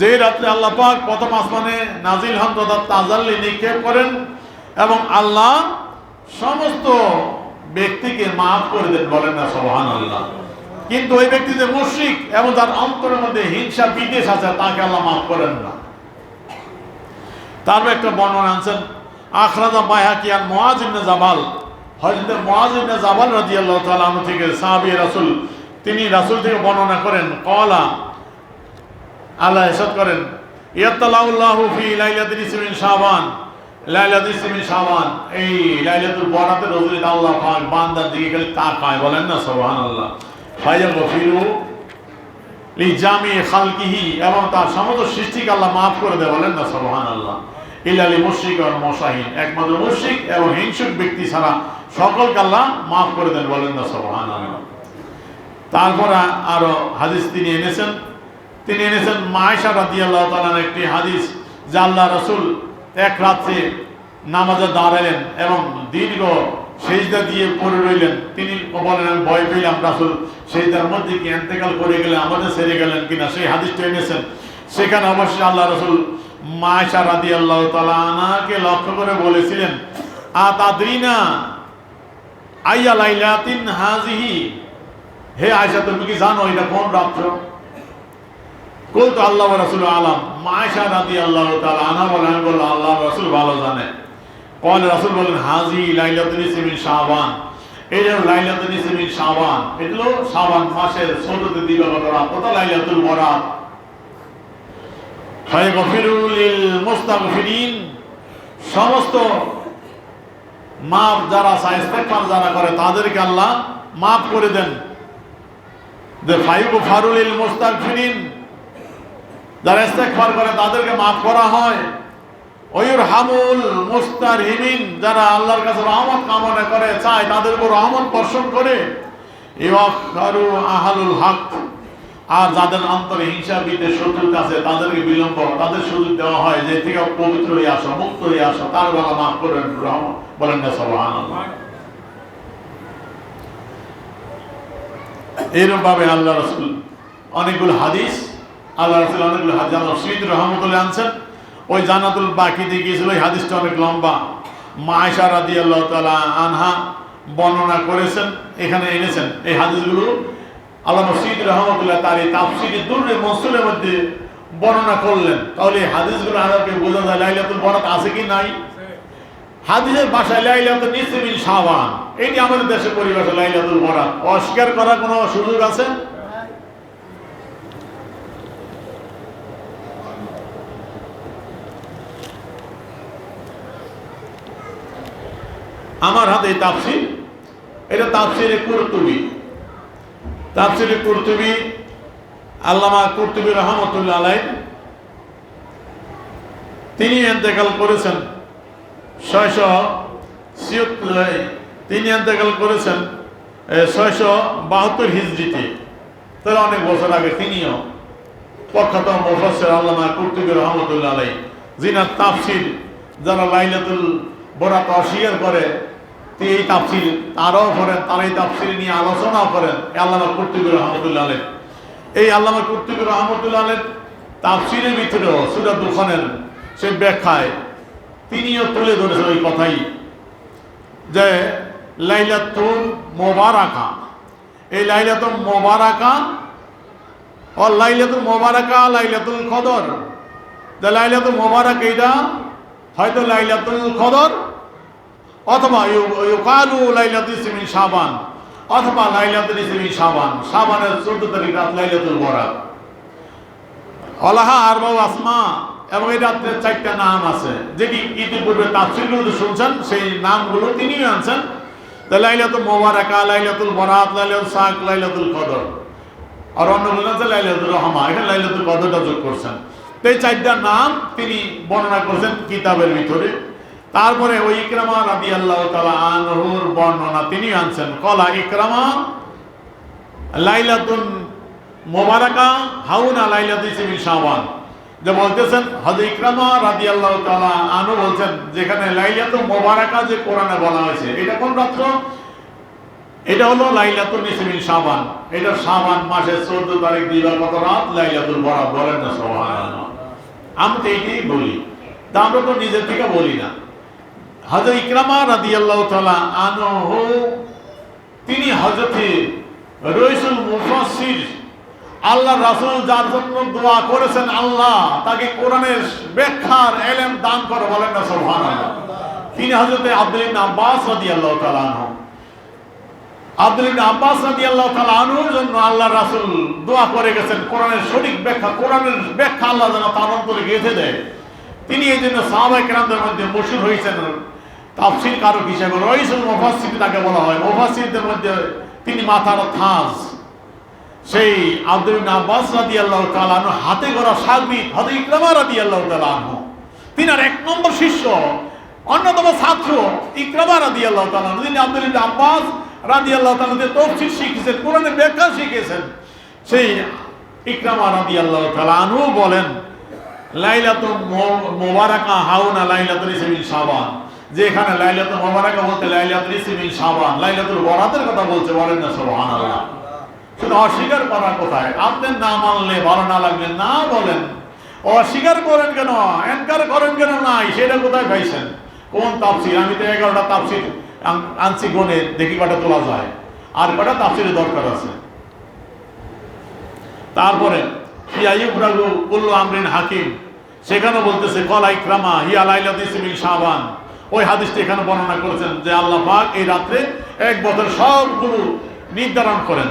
যে রাত্রে আল্লাহ পাক প্রথম আসমানে নাজিল হন, তথা তাজাল্লি নিক্ষেপ করেন এবং আল্লাহ সমস্ত ব্যক্তিকে মাফ করে দেন, বলেন না সুবহানাল্লাহ। কিন্তু ওই ব্যক্তি যে মুশরিক এবং তার অন্তরের মধ্যে হিংসা বিদ্বেষ আছে, তাকে আল্লাহ মাফ করেন না। তারপর একটা বর্ণনা আনছেন আখরাজা বাইহাকি আন মুআয ইবনে জাবাল, হযরত মুআয ইবনে জাবাল রাদিয়াল্লাহু তাআলা আনহু থেকে, সাহাবী রাসূল, তিনি রাসূল থেকে বর্ণনা করেন, ক্বালা, আল্লাহ ইরশাদ করেন, ইয়াতালাউল্লাহু ফি লাইলাতিন নিসফি মিন শাবান, লাইলাতুল নিসফি মিন শাবান, এই লাইলাতুল বরাতের রজনীতে আল্লাহ পাক বান্দার দিকে খালি তাকায়, বলেন না সুবহানাল্লাহ। ফায়াগফিরু লিজামি খালকিহি, এবং তার সমস্ত সৃষ্টিকে আল্লাহ মাফ করে দেয়, বলেন না সুবহানাল্লাহ। ইল্লা লিল মুশরিক ওয়াল মুশাহিন, একমাত্র মুশরিক এবং হিংসুক ব্যক্তি ছাড়া সকলকে আল্লাহ মাফ করে দেন, বলেন না সুবহানাল্লাহ। তারপর আরো হাদিস তিনি এনেছেন আয়েশা রাদিয়াল্লাহু তাআলার একটি হাদিস, যে আল্লাহ রাসূল এক রাত্রে নামাজে দাঁড়ালেন এবং দীর্ঘ সেজদা দিয়ে পড়ে রইলেন। তিনি বলেন আমি ভয় পেলাম রাসূল সেজদার মধ্যে কি ইন্তেকাল করে গেলেন, আমাদের ছেড়ে গেলেন কিনা। সেই হাদিসটা এনেছেন। সেখানে অবশ্যই আল্লাহ রাসূল মা আয়েশা রাদিয়াল্লাহু তাআলা আনহাকে লক্ষ্য করে বলেছিলেন, আতাদরিনা আইয়া লাইলাতিন হাযিহি, হে আয়েশা তুমি কি জানো এটা কোন রাত্র? কুলতু আল্লাহ ওয়া রাসূলু আলাম। মা আয়েশা রাদিয়াল্লাহু তাআলা আনহা বলেন, আমি বললাম আল্লাহ রাসূল ভালো জানে। قال রাসূল বলেন হাযি লাইলাতুল নিসফি মিন শাবান, এটা লাইলাতুল নিসফি মিন শাবান, এটা হলো শাবান মাসের 14 দিবাগত রাত, ওটা লাইলাতুল বরাত। ফায়াগফিরু লিল মুস্তাগফিরিন, সমস্ত মাফ যারা চায় ইস্তেগফার যারা করে তাদেরকে আল্লাহ মাফ করে দেন। যে ফায়াগফিরু লিল মুস্তাগফিরিন, যারা ইস্তেগফার করে তাদেরকে মাফ করা হয়। ওয়ুরহামুল মুস্তারহিমিন, যারা আল্লাহর কাছে রহমত কামনা করে চায় তাদের উপর রহমত বর্ষণ করে। ইওয়াখারু আহলুল হক, আর যাদের অন্তরে হিংসা বিদ্বেষ শত্রুতা আছে তাদেরকে বিলম্ব তাদের সুযোগ দেওয়া হয় যে থেকে পবিত্র হয়ে আসো, মুক্ত হয়ে আসো, তার বেলা মাফ করেন রহমত বলেন না সুবহানাল্লাহ। এরকম ভাবে আল্লাহ রাসূল অনেকগুলো হাদিস আমার শহীদ রহমতুল্লাহ আনছেন। ওই জান্নাতুল বাকিতে গিয়েছিল, ওই হাদিসটা অনেক লম্বা। মা আয়েশা রাদিয়াল্লাহু তাআলা আনহা বর্ণনা করেছেন, এখানে এনেছেন। এই হাদিসগুলো আল্লামা শহীদ রহমতুল্লাহ তার এই তাফসীরে দুররে মনসুরের মধ্যে বর্ণনা করলেন। তাহলে এই হাদিসগুলো আমাদেরকে বোঝা যায় লাইলাতুল বরাত আছে কি নাই। হাদিসের ভাষায় লাইলাতুল নিসফি মিন শাবান, এটি আমাদের দেশে পরিভাষা লাইলাতুল বরাত। অস্বীকার করার কোনো সুযোগ আছে? আমার হাতে তাফসীর, এটা তাফসীরে কুরতুবী। তাফসীরে কুরতুবী আল্লামা কুরতুবী রাহমাতুল্লাহ আলাইহি, তিনি ইন্তেকাল করেছেন 672 হিজরিতে, তাহলে অনেক বছর আগে। তিনিও প্রখ্যাত মুফাসসির আল্লামা কুরতুবী রাহমাতুল্লাহ আলাইহি, যিনার তাফসীর যারা লাইলাতুল বরাত অস্বীকার করে এই তাফসীর তারাও করেন, তারা এই তাফসীর নিয়ে আলোচনাও করেন আল্লামা কুরতুবী রাহমাতুল্লাহ আলাইহি। এই আল্লামা কুরতুবী রাহমাতুল্লাহ আলাইহি তাফসীরের ভিতরেও সূরা দুখানের সেই ব্যাখ্যায় তিনিও তুলে ধরেছেন ওই কথাই, যে লাইলাতুল মুবারাকা, এই লাইলাতুল মুবারাকা ও লাইলাতুল মুবারাকা লাইলাতুল কদর। যে লাইলাতুল মুবারাকা এটা হয়তো লাইলাতুল কদর, অথবা ইউকালু লাইলাতুল নিসফি মিন শাবান, অথবা লাইলাতুল নিসফি মিন শাবান, শাবানের 14 তারিখ রাত লাইলাতুল বরাত। আল্লাহ আরবাউ আসমা, এবং এই রাত্রের 4টা নাম আছে, যেটি ইতিপূর্বে তাফসীরগুলোতে শুনছেন, সেই নামগুলো তিনিও আনছেন। লাইলাতুল মুবারাকা, লাইলাতুল বরাত, লাইলাতুল সাক, লাইলাতুল কদর, আর অন্যগুলো আছে লাইলাতুল রহমা, এখানে লাইলাতুল কদরটা যোগ করছেন। তো এই 4টা নাম তিনি বর্ণনা করেছেন কিতাবের ভিতরে। তারপরে ওই ইকরামা রাদিয়াল্লাহু তাআলা আনহুর বর্ণনা তিনি আনছেন। কলা ইকরামা লাইলাতুন মুবারাকা হাউনা লাইলাতুল নিসফি মিন শাবান, যে বলতেছেন হযরত ইকরামা রাদিয়াল্লাহু তাআলা আনহু বলছেন, যেখানে লাইলাতুল মুবারাকা যে কোরআনে বলা হয়েছে এটা কোন রাত্র? এটা হলো লাইলাতুল নিসফি মিন শাবান, এটা শাবান মাসের 14 তারিখ দিবাগত রাত লাইলাতুল বরাত। বলেন না সুবহানাল্লাহ। আমি তো এইটাই বলি, তা আমরা তো নিজের থেকে বলি না। হযরত ইকরামা রাদিয়াল্লাহু তাআলা আনহু তিনি হযরতে রাইসুল মুফাসসির, আল্লাহ রাসূল যার জন্য দোয়া করেছেন আল্লাহ তাকে কোরআনের ব্যাখ্যার ইলম দান করে, বলেন না সুবহানাল্লাহ। তিনি হযরতে আব্দুল্লাহ ইবনে আব্বাস রাদিয়াল্লাহু তাআলা আনহু, আব্দুল্লাহ ইবনে আব্বাস রাদিয়াল্লাহু তাআলা আনহুর জন্য আল্লাহ রাসূল দোয়া করে গেছেন কোরআনের সঠিক ব্যাখ্যা, কোরআনের ব্যাখ্যা আল্লাহ যেন তার অন্তরে গেঁথে দেয়। তিনি এই জন্য সাহাবায়ে কেরামদের মধ্যে মশহুর হয়েছেন তাফসীর কারক হিসেবে। রাইসুল মুফাসসির তাকে বলা হয়, মুফাসসিরদের মধ্যে তিনি মাথার তাজ। সেই আব্দুল্লাহ ইবনে আব্বাস রাদিয়াল্লাহু তাআলা আনহু হাতে গড়া সাগবিদ হযরত ইকরামা রাদিয়াল্লাহু তাআলা আনহু, তিনার 1 নম্বর শিষ্য অন্যতম ছাত্র ইকরামা রাদিয়াল্লাহু তাআলা আনহু, যিনি আব্দুল্লাহ ইবনে আব্বাস রাদিয়াল্লাহু তাআলা তে তাফসীর শিখেছেন, কোরআনের ব্যাখ্যা শিখেছেন। সেই ইকরামা রাদিয়াল্লাহু তাআলা আনহু বলেন লাইলাতুল মুবারাকা হাউনা লাইলাতুল ইসমি মিন শাবান, যেখানে লাইলাতুল মুবারাকা বলতে লাইলাতুল ইসমি মিন শাবান, লাইলাতুল বরাতের কথা বলছে, বলেন না সুবহানাল্লাহ। শুধু অস্বীকার করা কোথায়? আপনার না মানলে, ভালো না লাগলে না বলেন, অস্বীকার করেন কেন, এনকার করেন কেন? নাই, সেটা কোথায় পাইছেন? কোন তাফসীর? আমি তো 11টা তাফসীর আনছি, গনে দেখি কটা তোলা যায়, আর কটা তাফসীরের দরকার আছে। তারপরে ইয়াইবরাগু কুল্লু আমরিন হাকিম, সেখানে বলতেছে কলা ইকরামা হিয়া লাইলাতুল ইসমি মিন শাবান। ওই হাদিসটি এখানে বর্ণনা করেছেন যে আল্লাহ পাক এই রাত্রে এক বছর সবগুলো নির্ধারণ করেন।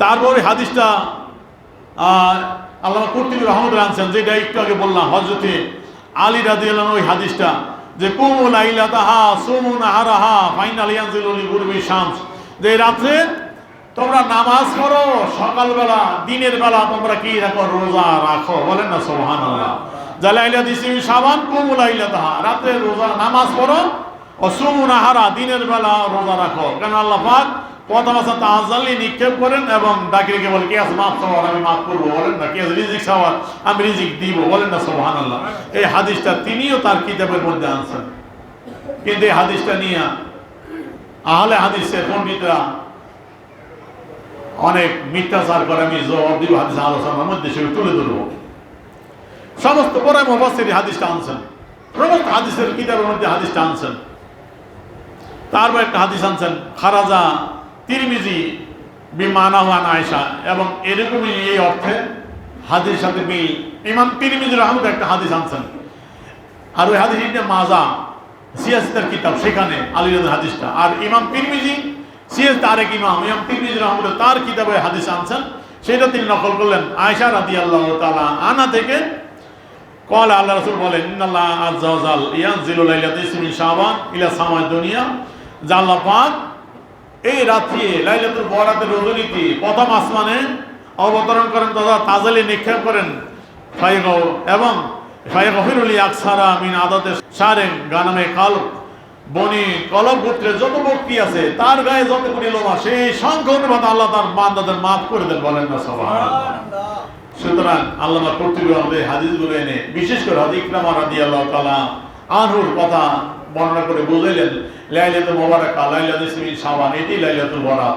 তারপরে হাদিসটা আল্লামা কুরতুবী রাহমাতুল্লাহ আনছেন, যেটা একটু আগে বললাম, হযরতে আলী রাদিয়াল্লাহু আনহু ওই হাদিসটা, যে কুমু লাইলাতাহা সুমু নাহারাহা ফাইনাল ইয়ানজিলু লিগুরবি শামস, যে রাত্রে তোমরা নামাজ পড়ো, সকালবেলা দিনের বেলা তোমরা কি রাখো? রোজা রাখো, বলেন না সুবহানাল্লাহ। লাইলাতুল ইসমি মিন শাবান কুমু লাইলাতাহা, রাতে রোজা নামাজ পড়ো, ও সুমু নাহারা দিনের বেলা রোজা রাখো। কেন আল্লাহ পাক প্রথম আসা তাহাজ্জুলি নিক্ষেপ করেন এবং ডাকে রেখে বলে, কে আছে মাফ চাওয়ার? আমি মাফ করবো, বলেন না। কে আছে রিজিক চাওয়ার? আমি রিজিক দিব, বলেন না সুবহানাল্লাহ। এই হাদিসটা তিনিও তার কিতাবের মধ্যে আনছেন, কিন্তু এই হাদিসটা নিয়ে আহলে হাদিসের পণ্ডিতরা অনেক মিথ্যাচার করে। আমি জবাব দিব হাদিস আলোচনার মধ্যে, সেটা তুলে ধরবো। সমস্ত বড় মুফাসসির হাদিসটা আনছেন, সমস্ত হাদিসের কিতাবের মধ্যে হাদিসটা আনছেন। তারপর একটা হাদিস আনছেন খারাজা তিরমিজি বিমানাহু আন আয়েশা, এবং এরকমই এই অর্থে হাদিসের সাথে মিল। ইমাম তিরমিজি রাহমাতুল্লাহ একটা হাদিস আনছেন, আর ওই হাদিস ইবনে মাজা সিয়াসতের কিতাব, সেখানে আলীর হাদিসটা। আর ইমাম তিরমিজি সিয়াসত আরেক ইমাম তিরমিজি রাহমাতুল্লাহ তার কিতাবে হাদিস আনছেন, সেটা তিনি নকল করলেন আয়েশা রাদিয়াল্লাহু তাআলা আনহা থেকে। কল আল্লাহ রাসূল বলেন, ইন্নাল্লাহ আযজা ওয়া জাল ইয়ানজিলু লাইলাতুল ইসমি মিন শাবান ইলা সামাদ দুনিয়া, যে আল্লাহ পাক এই রাত্রে লাইলাতুল বরাতের রজনীতে প্রথম আসমানে অবতরণ করেন তথা তাজালি নিক্ষেপ করেন, এবং ফায়গফিরুল আকসারা মিন আদাদে শারে গানামে কালব, বনি কলব গোত্রের যত ব্যক্তি আছে তার গায়ে যত কোটি লোমা, সেই সংখ্যা অনুপাতে আল্লাহ তার বান্দাদের মাফ করে দেন, বলেন না সুবহানাল্লাহ। সুতরাং আল্লামা কুরতুবী আমাদের হাদিসগুলো এনে বিশেষ করে হযরত ইকরামা রাদিয়াল্লাহু তাআলা আনহুর কথা বর্ণনা করে বুঝাইলেন, লাইলাতুল মুবারাকা লাইলাতুল ইসমি মিন শাবান, এটি লাইলাতুল বরাত।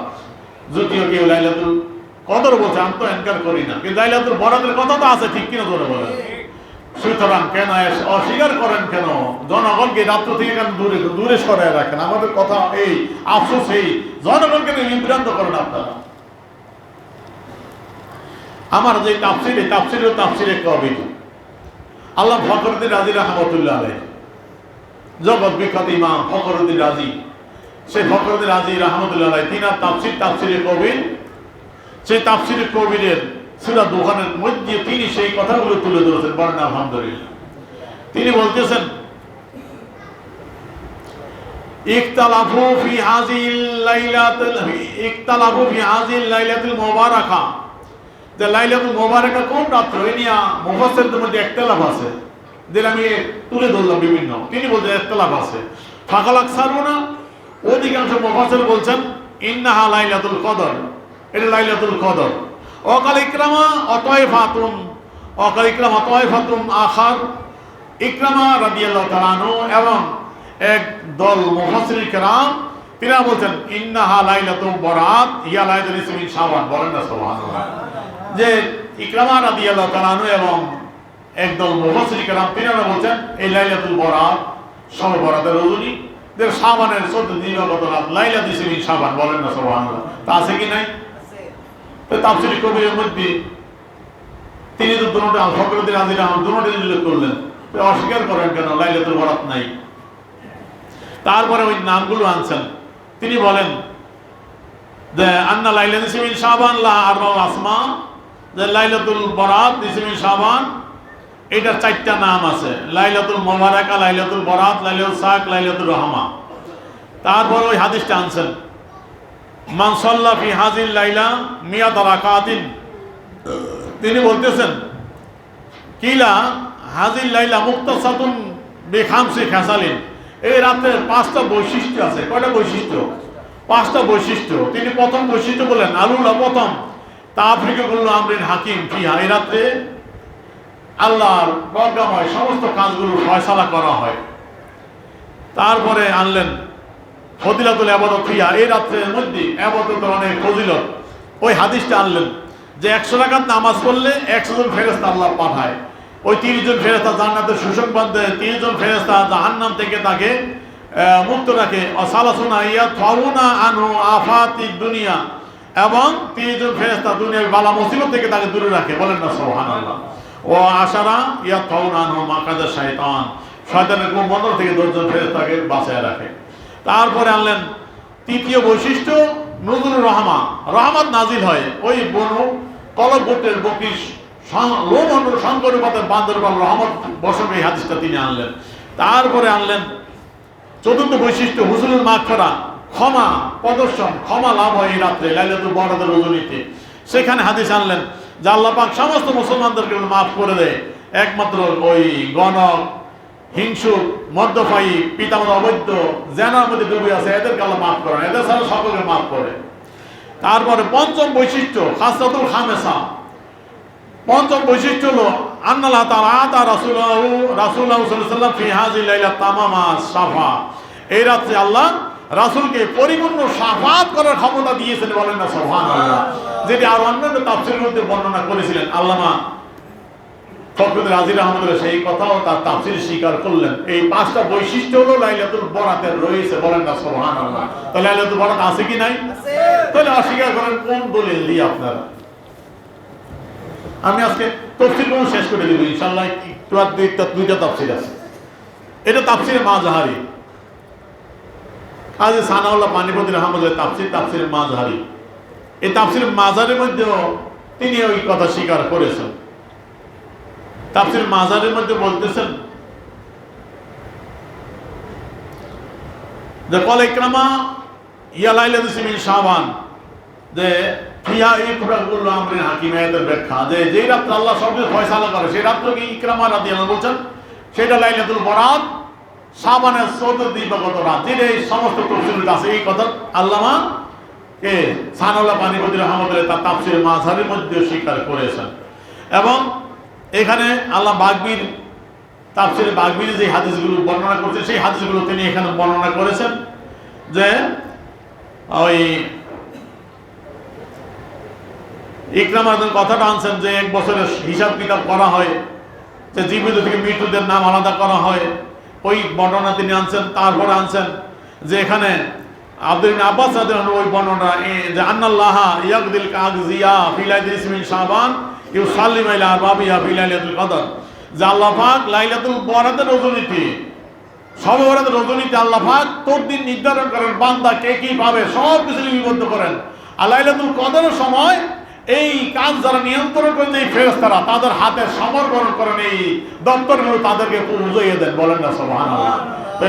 যদিও কেউ লাইলাতুল কদর বলছে, আমি তো ইনকার করি না, কিন্তু লাইলাতুল বরাতের কথা তো আছে, ঠিক কিনা ধরে বলেন। সুতরাং কেন অস্বীকার করেন? কেন জনগণকে রাত্র থেকে কেন দূরে দূরে সরায় রাখেন? আমাদের কথা এই, আফসোস এই, জনগণকে বিভ্রান্ত করেন আপনারা। আমার যে তাফসিরে কবি আল্লাহ ফখরুদ্দিন রাজি রাহমাতুল্লাহ আলাইহি, জগৎ বিখ্যাত ইমাম ফখরুদ্দিন রাজি, সেই ফখরুদ্দিন রাজি রাহমাতুল্লাহ আলাইহি তিনার তাফসিরে কবির, সেই তাফসিরে কবিরের সূরা দুখানের মধ্যে তিনি সেই কথাগুলো তুলে ধরেছেন, বলেন আলহামদুলিল্লাহ। তিনি বলতেছেন, ইখতালাফু ফি হাযিল লাইলাতুল মুবারাকা, যে লাইলাতুল মুবারাকা কোন রাত্র, এই নিয়ে মুফাসসিরদের মধ্যে ইখতিলাফ আছে, যেটা আমি তুলে ধরলাম বিভিন্ন। তিনি বলতে ইখতিলাফ আছে। ফাকাল আকসারুনা, অধিকাংশ মুফাসসির বলছেন ইন্নাহা লাইলাতুল কদর, এটা লাইলাতুল কদর। অকাল ইকরামা অতয়ফাতুম আখার, ইকরামা রাদিয়াল্লাহু তাআলা আনহু এবং এক দল মুফাসসিরিন কিরাম তিনারা বলছেন ইন্নাহা লাইলাতুল বরাত হিয়া লাইলাতুল ইসমি মিন শাবান, বলেন না সুবহানাল্লাহ। যে ইকরামা রাদিয়াল্লাহু তাআলা আনহু এবং একদল মুফাসসিরিন কিরাম তিনারা বলছেন এই লাইলাতুল বরাত, শবে বরাতের রজনী, যে শাবানের 14 দিনগত রাত, লাইলাতুল ইসমি মিন শাবান, বলেন না সুবহানাল্লাহ। তা আছে কি নাই? তো তাফসীরে কবিরের মধ্যে তিনি তো দুটোটা ফখরুদ্দিন রাজি রাহমাতুল্লাহ দুটোটাই উল্লেখ করলেন, তো অস্বীকার করেন কেন লাইলাতুল বরাত নাই? তারপরে ওই নামগুলো আনছেন। তিনি বলেন যে আন্না লাইলাতুল ইসমি মিন শাবান লা আরবাউ আসমা, যে লাইলাতুল বরাত ইসমি মিন শাবান এটার 4টা নাম আছে, লাইলাতুল মুবারাকা, লাইলাতুল বরাত, লাইলাতুল সাক, লাইলাতুল রহমা। তারপর ওই হাদিসটা আনছেন, মান সাল্লা ফি হাযিল লাইলা মিয়াত রাকাতিন, তিনি বলতেছেন কিলা হাযিল লাইলা মুক্তাসাতুন বিখামসি খাসালিন, এই রাতের 5টা বৈশিষ্ট্য আছে। কয়টা বৈশিষ্ট্য? 5টা বৈশিষ্ট্য। তিনি প্রথম বৈশিষ্ট্য বলেন আলুলা, প্রথম তাফরিকুল আমরিন হাকিম ফিহা, এই রাতে আল্লাহর প্রজ্ঞাময় সমস্ত কাজগুলো ফয়সালা করা হয়। তারপরে আনলেন ফজিলাতুল ইবাদত ফিহা, এই রাত্রের মধ্যে ইবাদতের অনেক ফজিলত। ওই হাদিসটা আনলেন যে 100 রাকাত নামাজ পড়লে 100 জন ফেরেশতা আল্লাহ পাঠায়। ওই 30 জন ফেরেশতা জান্নাতের সুসংবাদ দেয়, 30 জন ফেরেশতা জাহান্নাম থেকে তাকে মুক্ত রাখে। অসালাসুনা ইয়াতফাউনা আনহু আফাতিদ দুনিয়া, এবং 30 জন ফেরেশতা দুনিয়ার বালা মুসিবত থেকে তাকে দূরে রাখে। বলেন না সুবহানাল্লাহ। ও আশারা ইয়াতফাউনা আনহু মাকাদা শাইতান, শয়তানের কুমন্ত্র থেকে 10 জন ফেরেশতাকে বাঁচায় রাখে। তারপরে আনলেন তৃতীয় বৈশিষ্ট্য নুজুলুর রহমা, রহমত নাজিল হয় ওই বনু কলব গোত্রের বকরির লোমন্ডল শঙ্করপাতের বান্দরবান রহমত বসবে, এই হাদিসটা তিনি আনলেন। তারপরে আনলেন চতুর্থ বৈশিষ্ট্য হুজুরুল মাগফিরা, ক্ষমা প্রদর্শন, ক্ষমা লাভ হয় এই রাত্রে লাইলাতুল বরাতের রজনীতে। সেখানে হাদিস আনলেন যে আল্লাহ পাক সমস্ত মুসলমানদেরকে মাফ করে দেয়, একমাত্র ওই গণক, হিংসুক, মদ্যপায়ী, পিতামাতা অবৈধ, জেনার মধ্যে ডুবে আছে এদেরকে আল্লাহ মাফ করেন, এদের ছাড়া সকলকে মাফ করে। তারপরে পঞ্চম বৈশিষ্ট্য খাসাতুল খামেসা, পঞ্চম বৈশিষ্ট্য হলো আন্নাল্লাহ তাআলা আতা রাসূলুল্লাহ সাল্লাল্লাহু আলাইহি ওয়াসাল্লাম ফি হাযিহিল লাইলা তামামা সাফা, এই রাত্রে আল্লাহ রাসূলকে পরিপূর্ণ সাফাত করার ক্ষমতা দিয়েছেন। বলেন না সুবহানাল্লাহ। যেটি আর অন্যান্য তাফসীরের মধ্যে বর্ণনা করেছিলেন আল্লামা ফখরুদ্দিন রাজি রাহমাতুল্লাহ, সেই কথাও তার তাফসীরে স্বীকার করলেন। এই 5টা বৈশিষ্ট্য হলো লাইলাতুল বরাতের রয়েছে। বলেন না সুবহানাল্লাহ। তাহলে লাইলাতুল বরাত আছে কি নাই? তাহলে অস্বীকার করেন কোন দলিল দিয়ে আপনারা? আমি আজকে তাফসীর কোন শেষ করে দেব ইনশাআল্লাহ। একটু আর দুইটা তাফসীর আছে। এটা তাফসীরে মাযহারি, কাজী সানাউল্লাহ পানিপতি রাহমাতুল্লাহ তাফসীরে মাযহারি। এই তাফসীরে মাযহারের মধ্যেও তিনি ওই কথা স্বীকার করেছেন। তাফসীর মাযহারের মধ্যে বলতেছেন যে কল ইকরামা ইয়া লাইলাতুল মিন শাবান, যে ফিহা ইকরামুল আমরিন হাকিমায়াতের ব্যাখ্যা, যে যেই রাত্রে আল্লাহ সব কিছু ফয়সালা করে সেই রাত্রকে ইকরামা রাদিয়াল্লাহু বলছেন সেটা লাইলাতুল বরাত, শাবানের 14 দিবাগত রাত। এই সমস্ত তফসিল আছে। এই কথা আল্লামা কে সানাউল্লাহ পানিপতি রাহমাতুল্লাহ তার তাফসীর মাযহারের মধ্যে স্বীকার করেছেন। এবং এখানে আল্লাহ বাগবির তাফসীরে বাগবির যে হাদিসগুলো বর্ণনা করেছেন সেই হাদিসগুলো তিনি এখানে বর্ণনা করেছেন যে ওই ইকরামার কথাটা আনছেন যে 1 বছরের হিসাব কিতাব করা হয়, যে জীবিত থেকে মৃতদের নাম আলাদা করা হয়, ওই বর্ণনা তিনি আনছেন। তারপরে আনছেন যে এখানে আব্দুল ইবনে আব্বাস রাদিয়াল্লাহু আনহু ওই বর্ণনা যে আন্নাল্লাহা ইয়াকদিল কাগজিয়া ফি লাইলাতিল মিন শাবান ইউসাল্লিমু ইলা আরবাবিহা ফি লাইলাতুল কদর, যে আল্লাহ পাক লাইলাতুল বরাতের রজনীতে, শবে বরাতের রজনীতে আল্লাহ পাক তকদির নির্ধারণ করেন, বান্দা কে কি পাবে সব কিছু লিপিবদ্ধ করেন। আর লাইলাতুল কদরের সময় এই কাজ যারা নিয়ন্ত্রণ করেন এই ফেরেশতারা তাদের হাতে সমর্পণ করেন, এই দপ্তরগুলো তাদেরকে বুঝিয়ে দেন। বলেন না সুবহানাল্লাহ।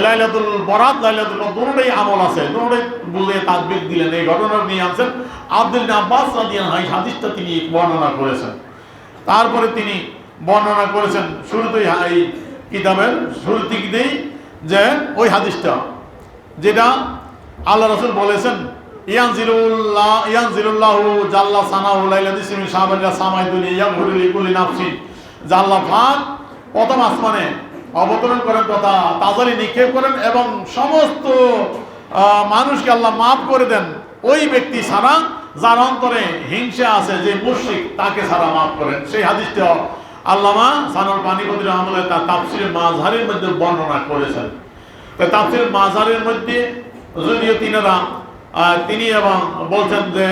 লাইলাতুল বরাত লাইলাতুল কদর দুটোই আমল আছে, দুটোই বুঝিয়ে তাদবির দিলেন। এই ঘটনা নিয়ে আনছেন আব্দুল ইবনে আব্বাস রাদিয়াল্লাহু আনহু, হাদিসটা তিনি বর্ণনা করেছেন। তারপরে তিনি বর্ণনা করেছেন শুরুতেই এই কিতাবের শুরুতেই যে ওই হাদিসটা যেটা আল্লাহ রাসূল বলেছেন ইয়ানজিলুল্লাহু জাল্লা সানাহু লাইলাতুল মিন শাবান ইলা সামাই দুনিয়া ইয়াগফিরু লিকুল্লি নাফসিন, যে আল্লাহ পাক প্রথম আসমানে অবতরণ করেন তথা তাজালি নিক্ষেপ করেন এবং সমস্ত মানুষকে আল্লাহ মাফ করে দেন ওই ব্যক্তি ছাড়া যার অন্তরে হিংসা আছে, যে মুশরিক তাকে ছাড়া মাফ করেন। সেই হাদিসটা আল্লামা সানাউল পানিপতি রাহমাতুল্লাহ তার তাফসীরে মাযহারের মধ্যে বর্ণনা করেছেন। তাফসীর মাযহারের মধ্যে যদিও তিনি এবং বলছেন যে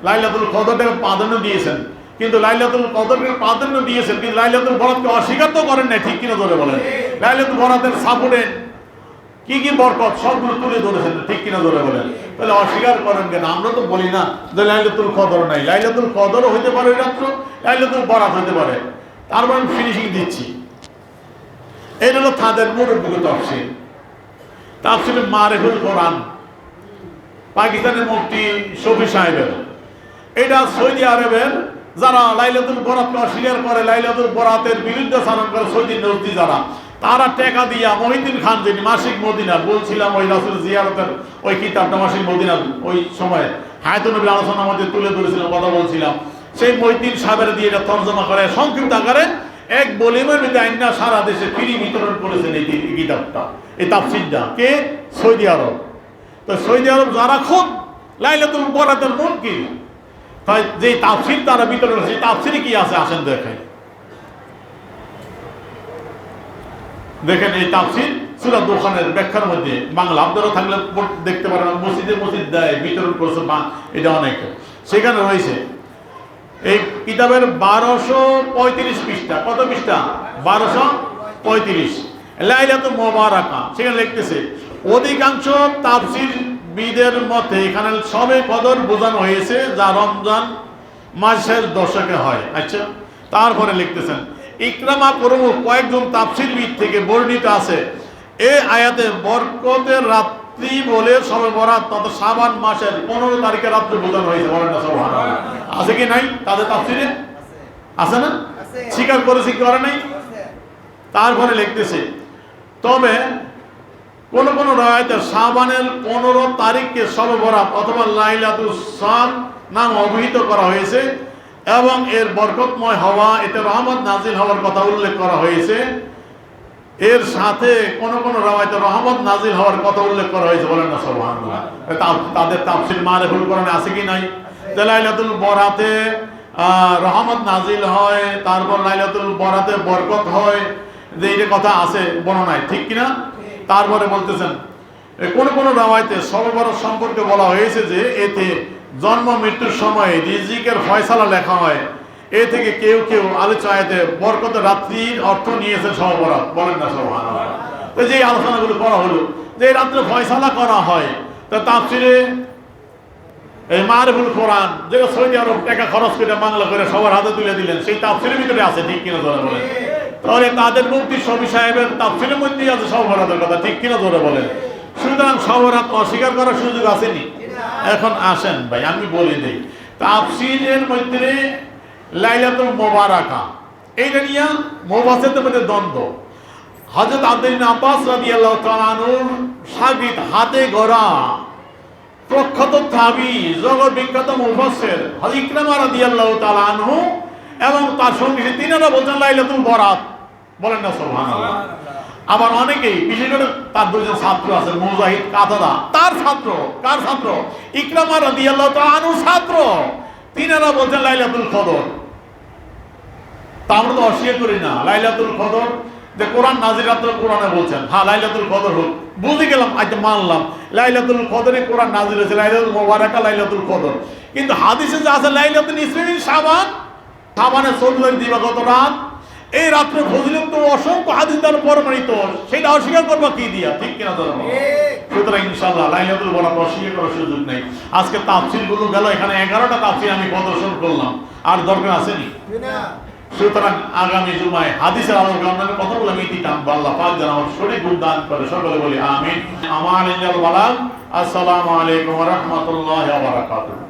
লাইলাতুল কদরকে প্রাধান্য দিয়েছেন, কিন্তু লাইলাতুল কদরকে প্রাধান্য দিয়েছেন কিন্তু লাইলাতুল বরাতকে অস্বীকার তো করেন না। ঠিক কিনা ধরে বলেন? লাইলাতুল বরাতের সাপোর্টে কি কি বরকত সবগুলো তুলে ধরেছেন। ঠিক কিনা ধরে বলেন? তাহলে অস্বীকার করেন কেন? আমরা তো বলি না যে লাইলাতুল কদর নাই, লাইলাতুল কদরও হইতে পারে রাত্র, লাইলাতুল বরাত হইতে পারে। তারপর আমি ফিনিশিং দিচ্ছি। এটা হলো তাদের মুরব্বী তাফসীর, তাফসীরে মারিফুল কোরআন, পাকিস্তানের মুফতি শফি সাহেবের। এটা সৌদি আরবের যারা লাইলাতুল বরাতকে অস্বীকার করে, লাইলাতুল বরাতের বিরুদ্ধে চালন করে সৌদি নজদি যারা, তারা টাকা দিয়া মহিউদ্দিন খান যিনি মাসিক মদিনার বলছিলাম ওই রাসূল জিয়ারতের ওই কিতাবটা মাসিক মদিনার ওই সময় হায়াতুন নবীর আলোচনার মধ্যে তুলে ধরেছিলাম, কথা বলছিলাম, সেই মহিউদ্দিন সাহেবের দিয়ে এটা তর্জমা করে সংক্ষিপ্ত আকারে এক বলিমের মধ্যে আইনা সারা দেশে ফ্রি বিতরণ করেছেন এই কিতাবটা, এই তাফসিরটা। কে? সৌদি আরব। তো সৌদি আরব যারা খুব লাইলাতুল বরাতের মুনকির, তাই যে তাফসির তারা বিতরণ করেছে, তাফসিরে কি আছে আসেন দেখেন। দেখেন এই তাফসির সূরা দুখানের ব্যাখ্যার মধ্যে বাংলা, আপনারা থাকলে দেখতে পারেন, মসজিদ দেয় বিতরণ করছে, এটা অনেক, সেখানে রয়েছে। এই কিতাবের 1235 পৃষ্ঠা। কত পৃষ্ঠা? 1235। লাইলাতুল মুবারাকা, সেখানে লিখতেছে অধিকাংশ তাফসীরবিদের মতে এখানে সবে কদর বোঝানো হয়েছে যা রমজান মাসের দশকে হয়। আচ্ছা, তারপরে লিখতেছেন ইকরামা প্রমুখ কয়েকজন তাফসীরবিদ থেকে বর্ণিত আছে এই আয়াতে বরকতের রাত্রি বলে সবে বরাত তথা শাবান মাসের 15 তারিখের রাত্রি বোঝানো হয়েছে। বলেন না সুবহানাল্লাহ। আছে কি নাই তাদের তাফসীরে? আছে না? স্বীকার করেছে কি করে নাই? তারপরে লিখতেছে তবে কোন কোন রায়াতে শাবানের 15 তারিখকে শবে বরাত অথবা লাইলাতুল সাদ নাম অভিহিত করা হয়েছে এবং এর বরকতময় হওয়া, এতে রহমত নাজিল হওয়ার কথা উল্লেখ করা হয়েছে। এর সাথে কোন কোন রায়াতে রহমত নাজিল হওয়ার কথা উল্লেখ করা হয়েছে। বলেন না সুবহানাল্লাহ। তাদের তাফসীর মারিফুল কোরআনে আছে কি নাই? লাইলাতুল বরাতে রহমত নাজিল হয়, তারপর লাইলাতুল বরাতে বরকত হয়, যে এই কথা আছে বর্ণনায়, ঠিক কিনা? তারপরে বলতেছেন কোন কোন রাওয়ায়াতে শবে বরাত সম্পর্কে বলা হয়েছে যে এতে জন্ম মৃত্যুর সময় রিজিকের ফয়সালা লেখা হয়। এ থেকে কেউ কেউ আলোচনা আয়াতে বরকতের রাত্রির অর্থ নিয়েছে শবে বরাত। বলেন না সুবহানাল্লাহ। তো যে আলোচনাগুলো করা হলো যে এই রাত্রে ফয়সালা করা হয়, তা তাফসীরে এই মারিফুল কোরআন যেটা সৌদি আরব টাকা খরচ করে বাংলা করে সবার হাতে তুলে দিলেন, সেই তাফসীরের ভিতরে আছে, ঠিক কিনা ধরে বলেন? তাহলে তাদের মুফতি শফি সাহেবের তাফসীরের মধ্যেই আছে শবে বরাতের কথা, ঠিক কিনা ধরে বলেন? সুতরাং শবে বরাত অস্বীকার করার সুযোগ আসেনি। এখন আসেন ভাই আমি বলে দিই, তাফসীরের মধ্যে লাইলাতুল মুবারাকা এইটা নিয়ে মুফাসসিরদের মধ্যে দ্বন্দ্ব। হযরত আব্দুল্লাহ ইবনে আব্বাস রাদিয়াল্লাহু তাআলা আনহুর শাগিদ হাতে গড়া প্রখ্যাত তাবী জগৎ বিখ্যাত মুফাসসির হযরত ইকরামা রাদিয়াল্লাহু তাআলা আনহু এবং তার সঙ্গী তিনারা বলছেন লাইলাতুল বরাত। বলেন না সুবহানাল্লাহ। আবার অনেকেই, বিশেষ করে তার দুজন ছাত্র আছে, মুজাহিদ কাতাদা, তার ছাত্র, কার ছাত্র? ইকরামা রাদিয়াল্লাহু তাআলা আনহুর ছাত্র, তিনারা বলছেন লাইলাতুল কদর। তা আমরা তো অস্বীকার করি না লাইলাতুল কদর, যে কোরআন নাজিল রাত্রে কোরআনে বলছেন, হ্যাঁ লাইলাতুল কদর হোক, বুঝে গেলাম, আচ্ছা মানলাম লাইলাতুল কদরে কোরআন নাজিল হয়েছে, লাইলাতুল মুবারাকা লাইলাতুল কদর। কিন্তু হাদিসে যে আছে লাইলাতুল নিসফি মিন শাবান, শাবানের 14 দিবাগত রাত, এই রাত্রে ফজিলত তো অসংখ্য হাদিস দ্বারা প্রমাণিত, সেটা অস্বীকার করবো কি দিয়া, ঠিক কিনা ধর্ম? সুতরাং ইনশাআল্লাহ লাইলাতুল বরাত অস্বীকার করার সুযোগ নেই। আজকে তাফসীর গুলো গেল, এখানে 11টা তাফসীর আমি প্রদর্শন করলাম, আর দরকার আসেনি। সুতরাং আগামী জুমায় হাদিসের আলোকে আপনাদের কথাগুলো আমি দিতাম, আল্লাহ পাক যেন আমার সঠিক উদ্দান করে, সকলে বলি আমিন। আমার ইনশাআল্লাহ। আসসালামু আলাইকুম ওয়া রাহমাতুল্লাহি ওয়া বারাকাতুহু।